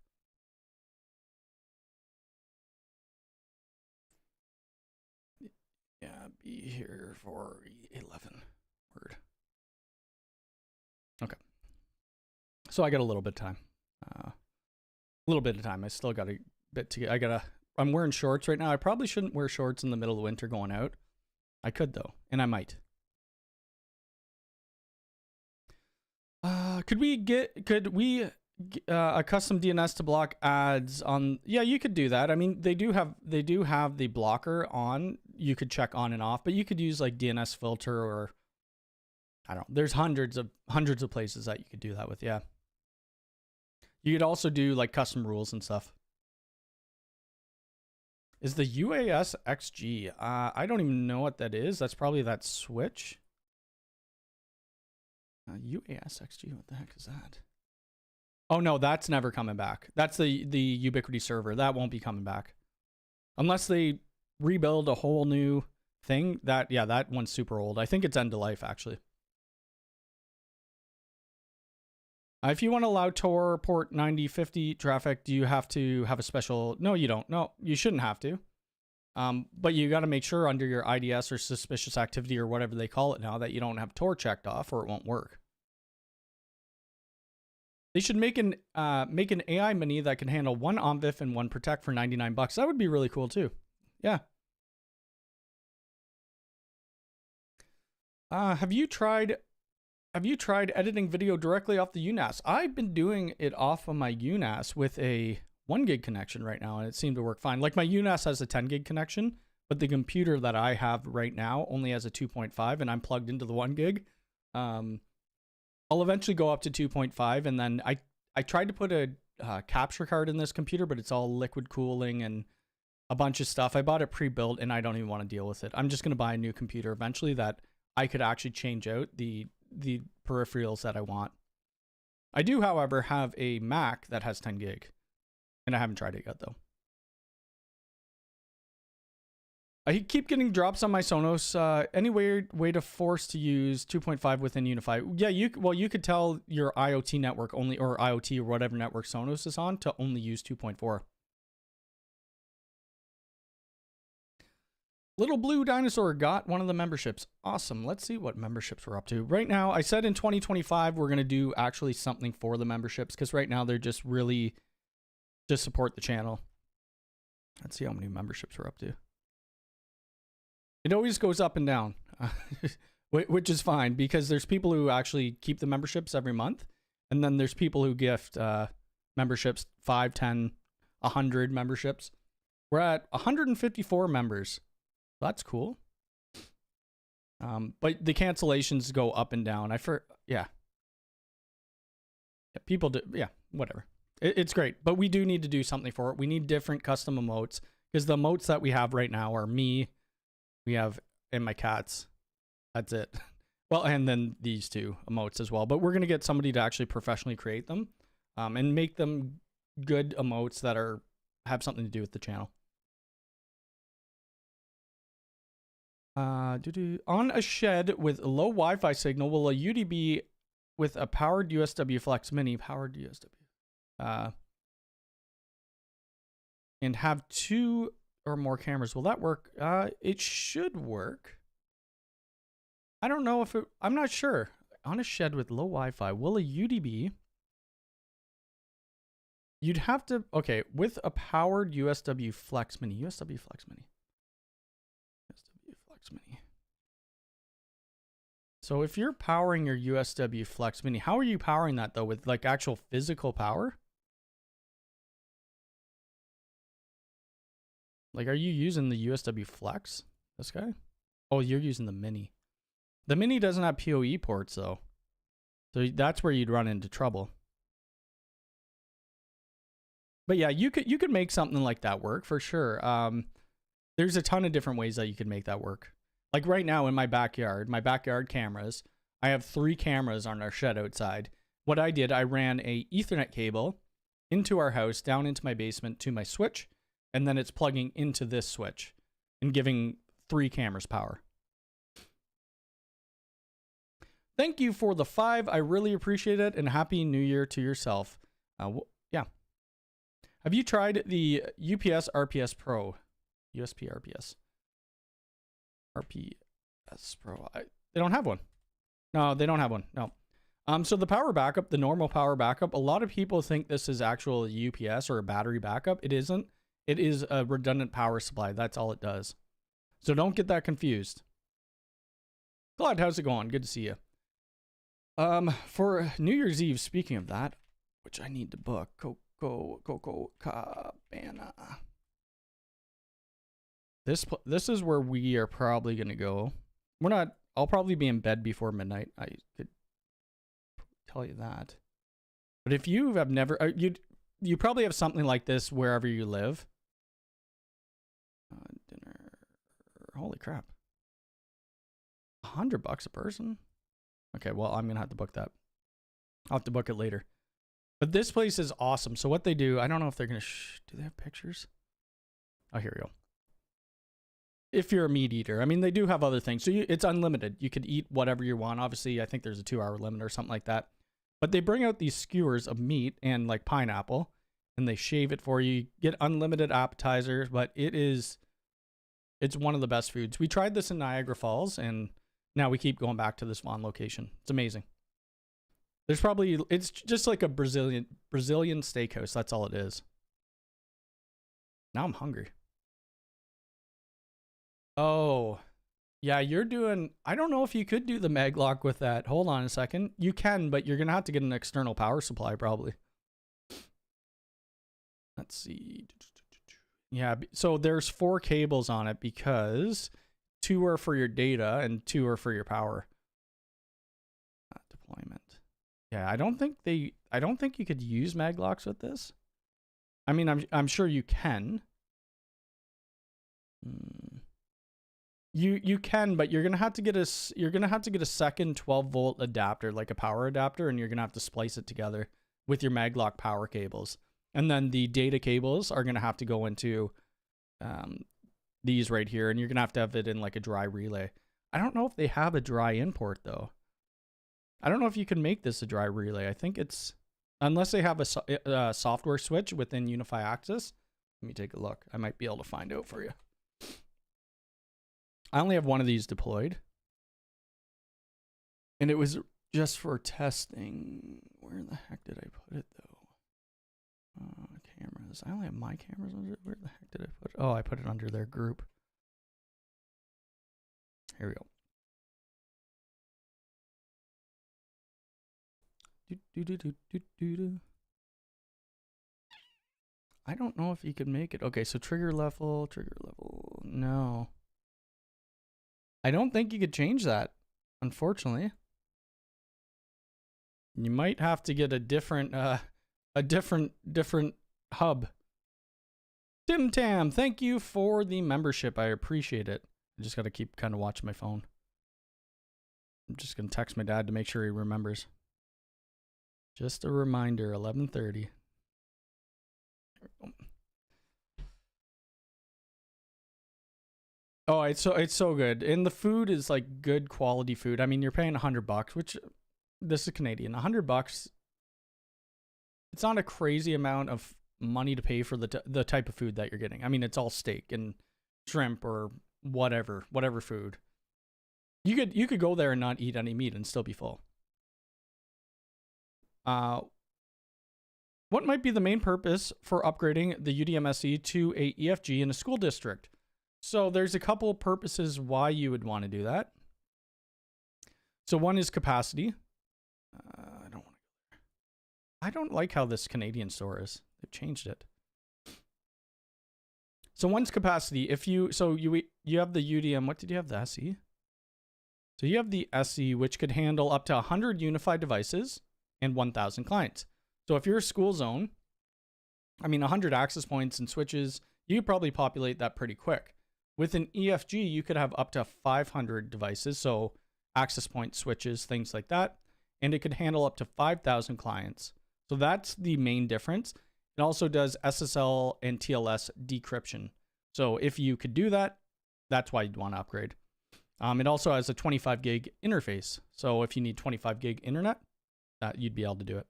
Yeah, be here for 11 word. Okay. So I got a little bit of time. I still got a bit to get. I'm wearing shorts right now. I probably shouldn't wear shorts in the middle of winter going out. I could though, and I might. Could we a custom DNS to block ads on? Yeah, you could do that. I mean, they do have the blocker on. You could check on and off, but you could use like DNS filter or I don't know. There's hundreds of places that you could do that with. Yeah. You could also do like custom rules and stuff. Is the UAS XG? I don't even know what that is. That's probably that switch. UAS XG, what the heck is that? Oh no, that's never coming back. That's the Ubiquiti server. That won't be coming back. Unless they rebuild a whole new thing. That one's super old. I think it's end of life actually. If you want to allow Tor port 9050 traffic, do you have to have a special? No, you don't. No, you shouldn't have to. But you got to make sure under your IDS or suspicious activity or whatever they call it now that you don't have Tor checked off or it won't work. They should make an AI mini that can handle one OMVIF and one Protect for $99. That would be really cool too. Yeah. Have you tried editing video directly off the UNAS? I've been doing it off of my UNAS with a 1 gig connection right now, and it seemed to work fine. Like my UNAS has a 10 gig connection, but the computer that I have right now only has a 2.5, and I'm plugged into the 1 gig. I'll eventually go up to 2.5, and then I tried to put a capture card in this computer, but it's all liquid cooling and a bunch of stuff. I bought it pre-built, and I don't even want to deal with it. I'm just going to buy a new computer eventually that I could actually change out the peripherals that I want. I do, however, have a Mac that has 10 gig, and I haven't tried it yet, though. I keep getting drops on my Sonos. Any weird way to force to use 2.5 within UniFi? Yeah, you could tell your IoT network only, or IoT or whatever network Sonos is on, to only use 2.4. Little Blue Dinosaur got one of the memberships. Awesome. Let's see what memberships we're up to. Right now, I said in 2025, we're going to do actually something for the memberships, because right now they're just really to support the channel. Let's see how many memberships we're up to. It always goes up and down, which is fine, because there's people who actually keep the memberships every month. And then there's people who gift memberships, 5, 10, 100 memberships. We're at 154 members. That's cool. But the cancellations go up and down. Yeah, people do. Yeah, whatever. It's great. But we do need to do something for it. We need different custom emotes, because the emotes that we have right now are me, we have, and my cats. That's it. Well, and then these two emotes as well. But we're going to get somebody to actually professionally create them and make them good emotes that have something to do with the channel. On a shed with low Wi-Fi signal, will a UDB with a powered USW Flex Mini, and have 2 or more cameras, will that work? It should work. I don't know if I'm not sure. On a shed with low Wi-Fi, will a UDB? You'd have to, okay, with a powered USW Flex Mini. So if you're powering your USW Flex Mini, how are you powering that though? With like actual physical power? Like, are you using the USW Flex? This guy? Oh, you're using the Mini. The Mini doesn't have PoE ports though. So that's where you'd run into trouble. But yeah, you could make something like that work for sure. There's a ton of different ways that you could make that work. Like right now in my backyard cameras, I have 3 cameras on our shed outside. What I did, I ran a Ethernet cable into our house, down into my basement to my switch, and then it's plugging into this switch and giving 3 cameras power. Thank you for the 5. I really appreciate it, and Happy New Year to yourself. Yeah. Have you tried the UPS RPS Pro? USP RPS. RPS Pro. They don't have one. No, they don't have one. No. So the power backup, the normal power backup, a lot of people think this is actual UPS or a battery backup. It isn't. It is a redundant power supply. That's all it does. So don't get that confused. Glad, how's it going? Good to see you. For New Year's Eve, speaking of that, which I need to book, Coco Cabana. This is where we are probably going to go. I'll probably be in bed before midnight. I could tell you that. But if you have never, you probably have something like this wherever you live. Dinner. Holy crap. $100 a person? Okay, well, I'm going to have to book that. I'll have to book it later. But this place is awesome. So what they do, I don't know if they're going to, do they have pictures? Oh, here we go. If you're a meat eater. I mean, they do have other things. So it's unlimited. You could eat whatever you want. Obviously, I think there's a 2-hour limit or something like that. But they bring out these skewers of meat and like pineapple, and they shave it for you. You get unlimited appetizers, but it's one of the best foods. We tried this in Niagara Falls, and now we keep going back to this one location. It's amazing. There's probably, it's just like a Brazilian steakhouse. That's all it is. Now I'm hungry. Oh, yeah, you're doing, I don't know if you could do the mag lock with that. Hold on a second. You can, but you're going to have to get an external power supply probably. Let's see. Yeah, so there's 4 cables on it because 2 are for your data and 2 are for your power. Deployment. Yeah, I don't think you could use mag locks with this. I mean, I'm sure you can. You can, but you're gonna have to get a second 12-volt adapter, like a power adapter, and you're gonna have to splice it together with your maglock power cables. And then the data cables are gonna have to go into these right here, and you're gonna have it in like a dry relay. I don't know if they have a dry import though. I don't know if you can make this a dry relay. I think it's, unless they have a software switch within UniFi Access. Let me take a look. I might be able to find out for you. I only have one of these deployed. And it was just for testing. Where the heck did I put it though? Cameras. I only have my cameras under it. Where the heck did I put it? Oh, I put it under their group. Here we go. I don't know if you could make it. Okay, so trigger level. No. I don't think you could change that, unfortunately. You might have to get a different hub. Tim Tam, thank you for the membership. I appreciate it. I just got to keep kind of watching my phone. I'm just going to text my dad to make sure he remembers. Just a reminder, 11:30. Oh, it's so good. And the food is like good quality food. I mean, you're paying $100, which this is Canadian. $100. It's not a crazy amount of money to pay for the type of food that you're getting. I mean, it's all steak and shrimp or whatever food. You could go there and not eat any meat and still be full. What might be the main purpose for upgrading the UDMSE to a EFG in a school district? So there's a couple purposes why you would want to do that. So one is capacity. I don't like how this Canadian store is. They've changed it. So one's capacity. If you have the UDM. What did you have? The SE. So you have the SE, which could handle up to 100 UniFi devices and 1,000 clients. So if you're a school zone, I mean, 100 access points and switches, you could probably populate that pretty quick. With an EFG, you could have up to 500 devices, so access point switches, things like that, and it could handle up to 5,000 clients. So that's the main difference. It also does SSL and TLS decryption. So if you could do that, that's why you'd want to upgrade. It also has a 25 gig interface. So if you need 25 gig internet, you'd be able to do it.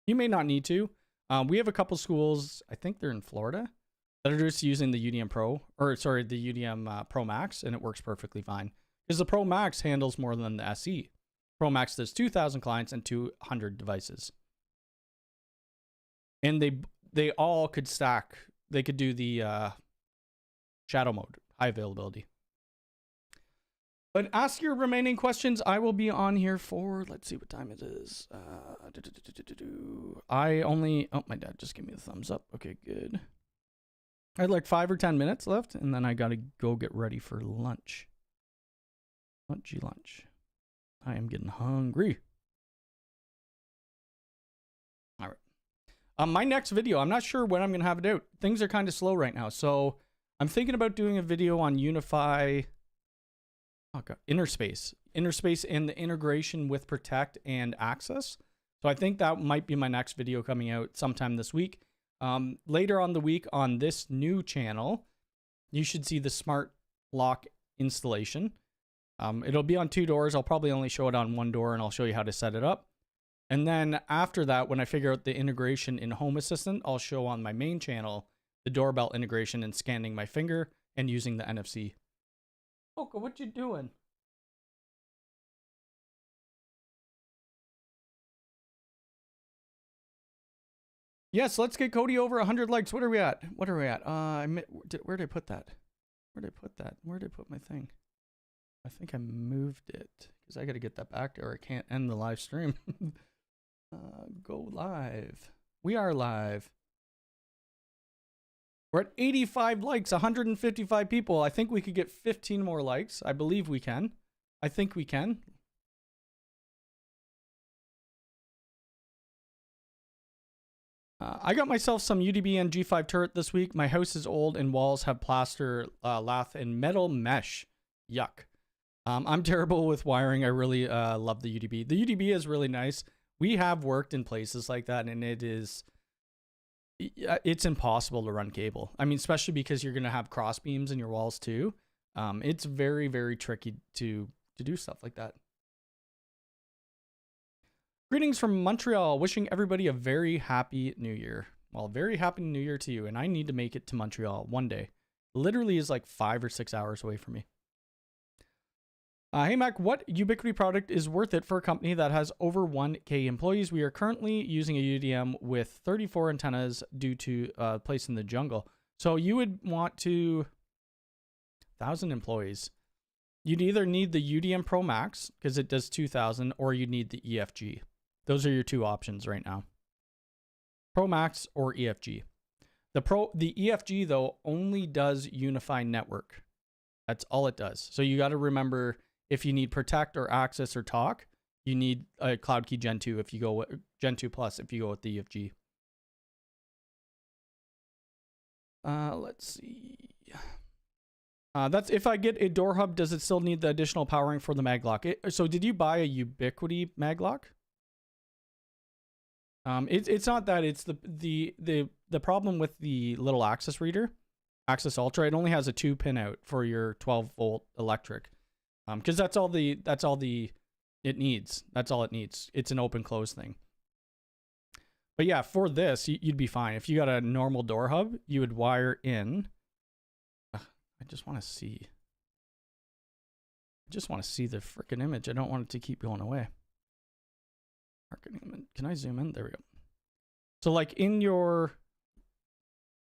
You may not need to. We have a couple schools, I think they're in Florida, that are just using the UDM Pro, the UDM Pro Max, and it works perfectly fine. Because the Pro Max handles more than the SE. Pro Max does 2,000 clients and 200 devices. And they all could stack. They could do the shadow mode, high availability. But ask your remaining questions. I will be on here for, let's see what time it is. My dad just gave me the thumbs up. Okay, good. I had like 5 or 10 minutes left, and then I got to go get ready for lunch. Lunch. I am getting hungry. All right. My next video, I'm not sure when I'm going to have it out. Things are kind of slow right now. So I'm thinking about doing a video on UniFi Interspace and the integration with Protect and Access. So I think that might be my next video coming out sometime this week. Later on the week on this new channel, you should see the smart lock installation. It'll be on 2 doors. I'll probably only show it on 1 door, and I'll show you how to set it up. And then after that, when I figure out the integration in Home Assistant, I'll show on my main channel the doorbell integration and scanning my finger and using the NFC. Oka, what you doing? Yes, let's get Cody over 100 likes. What are we at? What are we at? Where did I put that? Where did I put that? Where did I put my thing? I think I moved it because I got to get that back or I can't end the live stream. Go live. We are live. We're at 85 likes, 155 people. I think we could get 15 more likes. I believe we can. I think we can. I got myself some UDBN G5 turret this week. My house is old and walls have plaster, lath, and metal mesh. Yuck. I'm terrible with wiring. I really love the UDB. The UDB is really nice. We have worked in places like that, and it's impossible to run cable. I mean, especially because you're going to have cross beams in your walls too. It's very, very tricky to do stuff like that. Greetings from Montreal. Wishing everybody a very happy new year. Well, very happy new year to you. And I need to make it to Montreal one day. Literally is like 5 or 6 hours away from me. Hey Mac, what Ubiquiti product is worth it for a company that has over 1K employees? We are currently using a UDM with 34 antennas due to place in the jungle. So you would want to 1,000 employees. You'd either need the UDM Pro Max because it does 2,000, or you need the EFG. Those are your two options right now. Pro Max or EFG. The EFG though only does UniFi network. That's all it does. So you got to remember, if you need Protect or Access or Talk, you need a Cloud Key Gen 2 if you go Gen 2 Plus if you go with the EFG. Let's see. That's if I get a door hub, does it still need the additional powering for the mag lock? So did you buy a Ubiquiti mag lock? It's not that. It's the problem with the little Access reader, Access Ultra. It only has a 2-pin out for your 12-volt electric. Because that's all it needs. That's all it needs. It's an open close thing. But yeah, for this, you'd be fine. If you got a normal door hub, you would wire in. I just want to see. I just want to see the freaking image. I don't want it to keep going away. Can I zoom in? There we go. So like in your,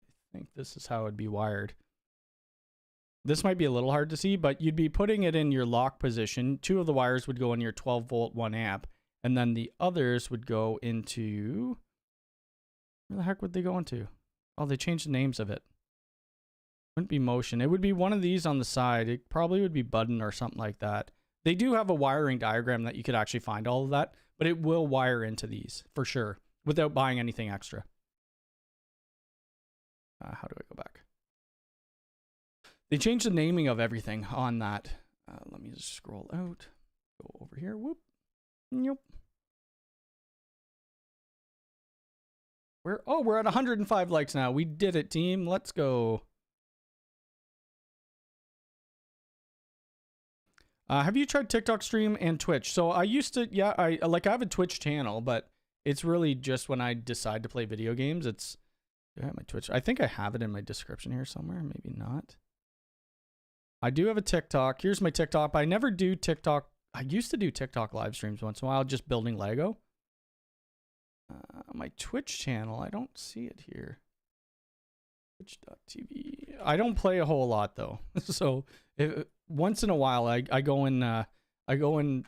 I think this is how it'd be wired. This might be a little hard to see, but you'd be putting it in your lock position. 2 of the wires would go in your 12-volt 1 amp, and then the others would go into, where the heck would they go into? Oh, they changed the names of it. Wouldn't be motion. It would be one of these on the side. It probably would be button or something like that. They do have a wiring diagram that you could actually find all of that, but it will wire into these for sure without buying anything extra. How do I go back? They changed the naming of everything on that. Let me just scroll out. Go over here. Whoop. Nope. We're at 105 likes now. We did it, team. Let's go. Have you tried TikTok stream and Twitch? So I used to, yeah, I have a Twitch channel, but it's really just when I decide to play video games. Do I have my Twitch? I think I have it in my description here somewhere. Maybe not. I do have a TikTok. Here's my TikTok. I never do TikTok. I used to do TikTok live streams once in a while, just building Lego. My Twitch channel, I don't see it here. Twitch.tv. I don't play a whole lot though. So once in a while I go in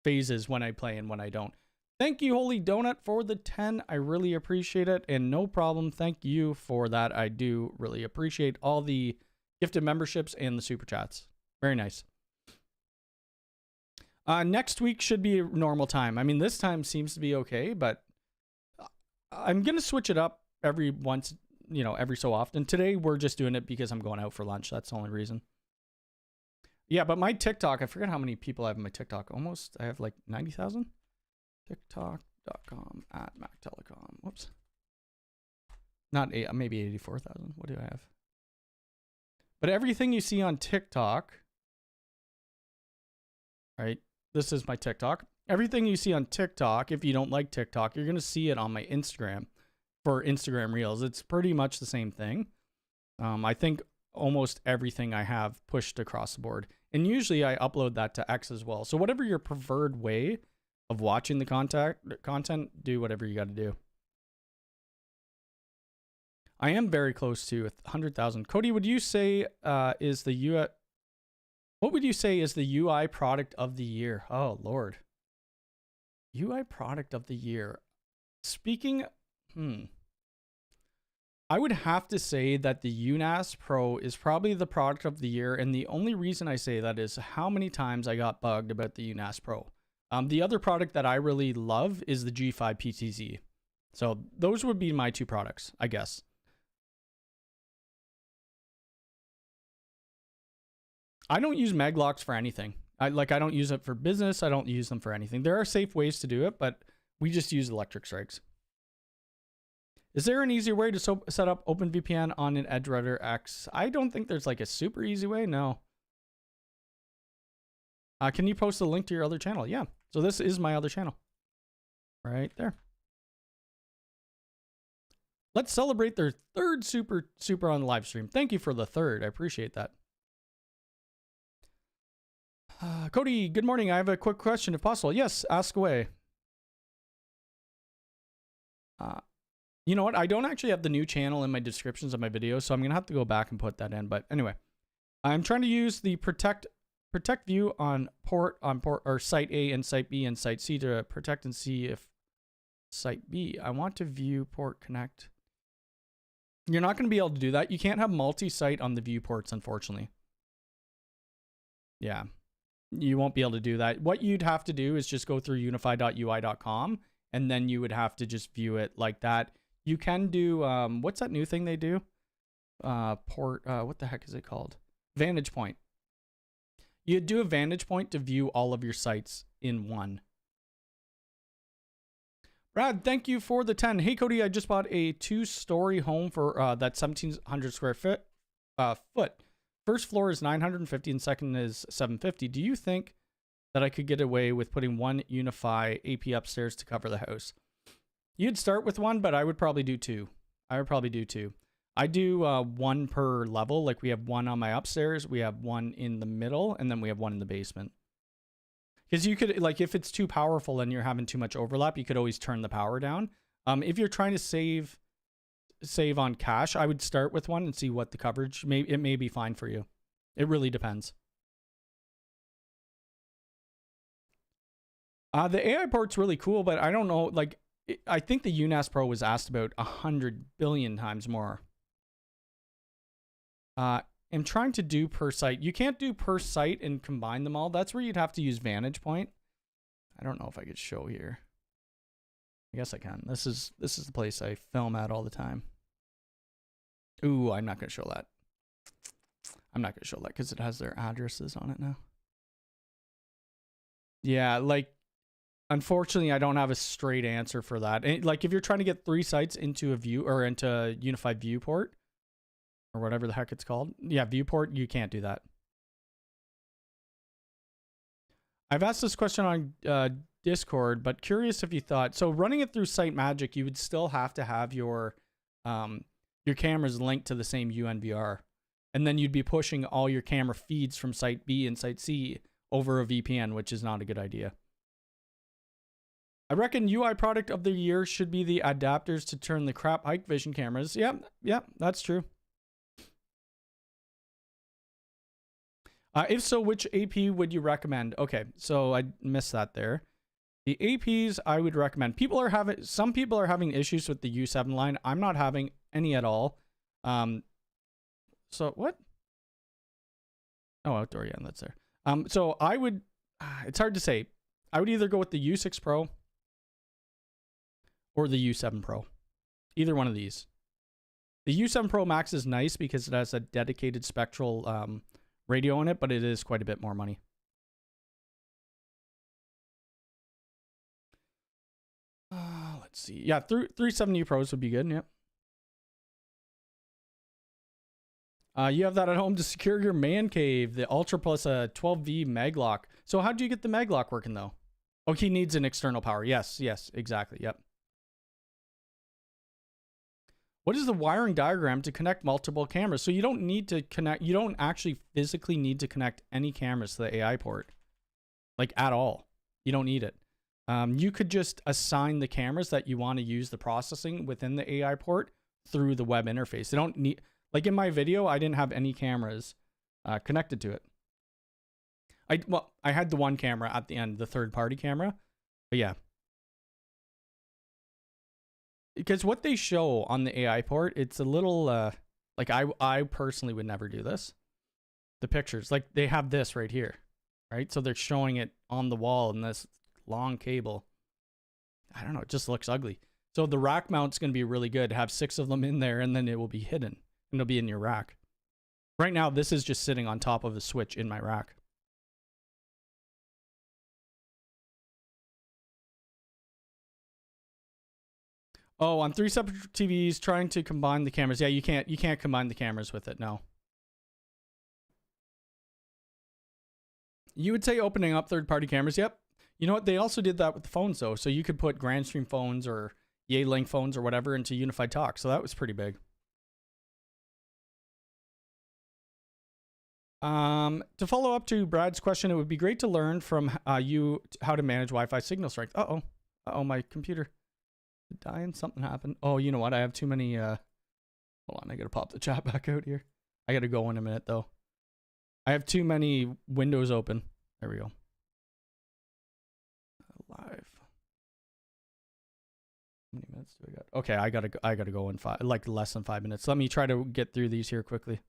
phases when I play and when I don't. Thank you, Holy Donut, for the 10. I really appreciate it. And no problem. Thank you for that. I do really appreciate all the gifted memberships and the super chats. Very nice. Next week should be a normal time. I mean, this time seems to be okay, but I'm going to switch it up every so often. Today, we're just doing it because I'm going out for lunch. That's the only reason. Yeah, but my TikTok, I forget how many people I have in my TikTok. I have like 90,000. TikTok.com at Mactelecom. Whoops. Not maybe 84,000. What do I have? But everything you see on TikTok, right? This is my TikTok. Everything you see on TikTok, if you don't like TikTok, you're going to see it on my Instagram for Instagram Reels. It's pretty much the same thing. I think almost everything I have pushed across the board. And usually I upload that to X as well. So whatever your preferred way of watching the content, do whatever you got to do. I am very close to 100,000. Cody, would you say is the UI? What would you say is the UI product of the year? Oh Lord, UI product of the year. Speaking, I would have to say that the NAS Pro is probably the product of the year, and the only reason I say that is how many times I got bugged about the NAS Pro. The other product that I really love is the G5 PTZ. So those would be my two products, I guess. I don't use Meglocks for anything. I don't use it for business. I don't use them for anything. There are safe ways to do it, but we just use electric strikes. Is there an easier way to set up OpenVPN on an Edge Router X? I don't think there's like a super easy way. No. Can you post a link to your other channel? Yeah. So this is my other channel. Right there. Let's celebrate their third super on the live stream. Thank you for the third. I appreciate that. Cody, good morning. I have a quick question if possible. Yes, ask away. You know what? I don't actually have the new channel in my descriptions of my videos, so I'm going to have to go back and put that in. But anyway, I'm trying to use the protect view on port or site A and site B and site C to protect and see if site B. I want to view port connect. You're not going to be able to do that. You can't have multi-site on the viewports, unfortunately. Yeah. You won't be able to do that. What you'd have to do is just go through unifi.ui.com, and then you would have to just view it like that. You can do, what's that new thing they do? What the heck is it called? Vantage Point. You'd do a Vantage Point to view all of your sites in one. Brad, thank you for the 10. Hey, Cody, I just bought a 2-story home for that 1,700 square foot. First floor is 950 and second is 750. Do you think that I could get away with putting one UniFi AP upstairs to cover the house? You'd start with one, but I would probably do two. I do one per level. Like we have one on my upstairs, we have one in the middle, and then we have one in the basement. Because you could, like, if it's too powerful and you're having too much overlap, you could always turn the power down. If you're trying to save on cash, I would start with one and see what the coverage it may be fine for you. It really depends. The AI port's really cool, but I don't know, like, I think the NAS Pro was asked about 100 billion times more. I'm trying to do per site. You can't do per site and combine them all. That's where you'd have to use Vantage Point. I don't know if I could show here. I guess I can. This is the place I film at all the time. Ooh, I'm not going to show that. I'm not going to show that because it has their addresses on it now. Yeah, like, unfortunately, I don't have a straight answer for that. And, like, if you're trying to get 3 sites into a view or into a unified viewport or whatever the heck it's called, yeah, viewport, you can't do that. I've asked this question on Discord, but curious if you thought, so running it through Site Magic, you would still have to have your cameras linked to the same UNVR. And then you'd be pushing all your camera feeds from Site B and Site C over a VPN, which is not a good idea. I reckon UI product of the year should be the adapters to turn the crap hike vision cameras. Yeah, that's true. If so, which AP would you recommend? Okay, so I missed that there. The APs I would recommend. Some people are having issues with the U7 line. I'm not having any at all. So what? Oh, outdoor, yeah, that's there. So I would, it's hard to say. I would either go with the U6 Pro or the U7 Pro. Either one of these. The U7 Pro Max is nice because it has a dedicated spectral radio in it, but it is quite a bit more money. Let's see. Yeah, 370 Pros would be good. Yep. You have that at home to secure your man cave, the Ultra plus a 12V Maglock. So how do you get the Maglock working though? Oh, he needs an external power. Yes, exactly. Yep. What is the wiring diagram to connect multiple cameras? So you don't need to connect, you don't actually physically need to connect any cameras to the AI port. Like at all. You don't need it. You could just assign the cameras that you want to use the processing within the AI port through the web interface. They don't need, like in my video, I didn't have any cameras connected to it. I had the one camera at the end, the third-party camera, but yeah. Because what they show on the AI port, it's a little, like I personally would never do this. The pictures, like they have this right here, right? So they're showing it on the wall in this long cable. I don't know, it just looks ugly. So the rack mount's going to be really good. Have 6 of them in there, and then it will be hidden. And it'll be in your rack. Right now, this is just sitting on top of a switch in my rack. Oh, on 3 separate TVs, trying to combine the cameras. Yeah, you can't combine the cameras with it, no. You would say opening up third-party cameras, yep. You know what, they also did that with the phones, though. So you could put Grandstream phones or Yealink phones or whatever into Unified Talk. So that was pretty big. To follow up to Brad's question, it would be great to learn from you how to manage Wi-Fi signal strength. Uh-oh, my computer dying. Something happened. Oh, you know what? I have too many. Hold on, I gotta pop the chat back out here. I gotta go in a minute though. I have too many windows open. There we go. Live. How many minutes do I got? Okay, I gotta go in less than 5 minutes. Let me try to get through these here quickly.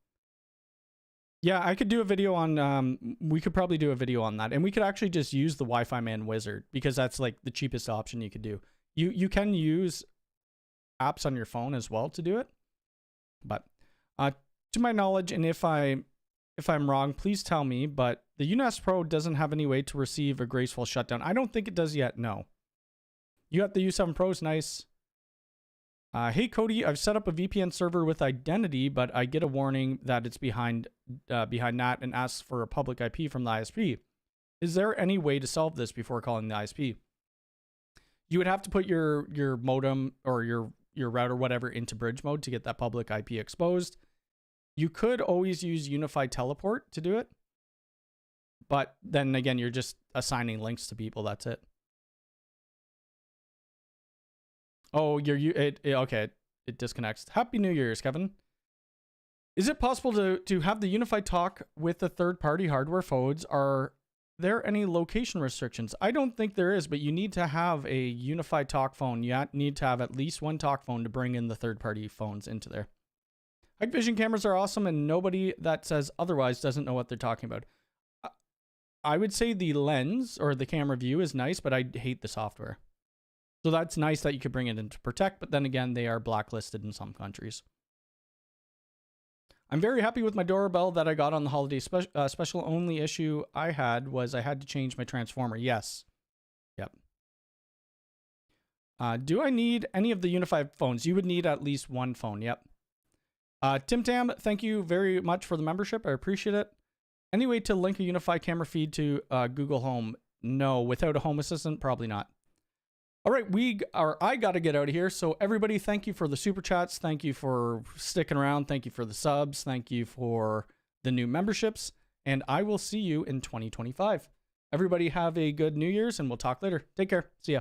Yeah, I could do a video on, we could probably do a video on that. And we could actually just use the Wi-Fi Man wizard because that's like the cheapest option you could do. You can use apps on your phone as well to do it. But to my knowledge, and if I'm wrong, please tell me, but the UNAS Pro doesn't have any way to receive a graceful shutdown. I don't think it does yet, no. You got the U7 Pro's, nice. Hey Cody, I've set up a VPN server with identity, but I get a warning that it's behind NAT and asks for a public IP from the ISP. Is there any way to solve this before calling the ISP? You would have to put your modem or your router, whatever, into bridge mode to get that public IP exposed. You could always use UniFi Teleport to do it, but then again, you're just assigning links to people. That's it. Oh, okay, it disconnects. Happy New Year's, Kevin. Is it possible to have the UniFi talk with the third-party hardware phones? Are there any location restrictions? I don't think there is, but you need to have a UniFi talk phone. You need to have at least one talk phone to bring in the third-party phones into there. Night vision cameras are awesome, and nobody that says otherwise doesn't know what they're talking about. I would say the lens or the camera view is nice, but I hate the software. So that's nice that you could bring it in to protect, but then again, they are blacklisted in some countries. I'm very happy with my doorbell that I got on the holiday special. Only issue I had was I had to change my transformer. Yes. Yep. Do I need any of the UniFi phones? You would need at least one phone. Yep. Tim Tam, thank you very much for the membership. I appreciate it. Any way to link a UniFi camera feed to Google Home? No. Without a Home Assistant, probably not. All right, I got to get out of here. So everybody, thank you for the super chats. Thank you for sticking around. Thank you for the subs. Thank you for the new memberships. And I will see you in 2025. Everybody have a good New Year's, and we'll talk later. Take care. See ya.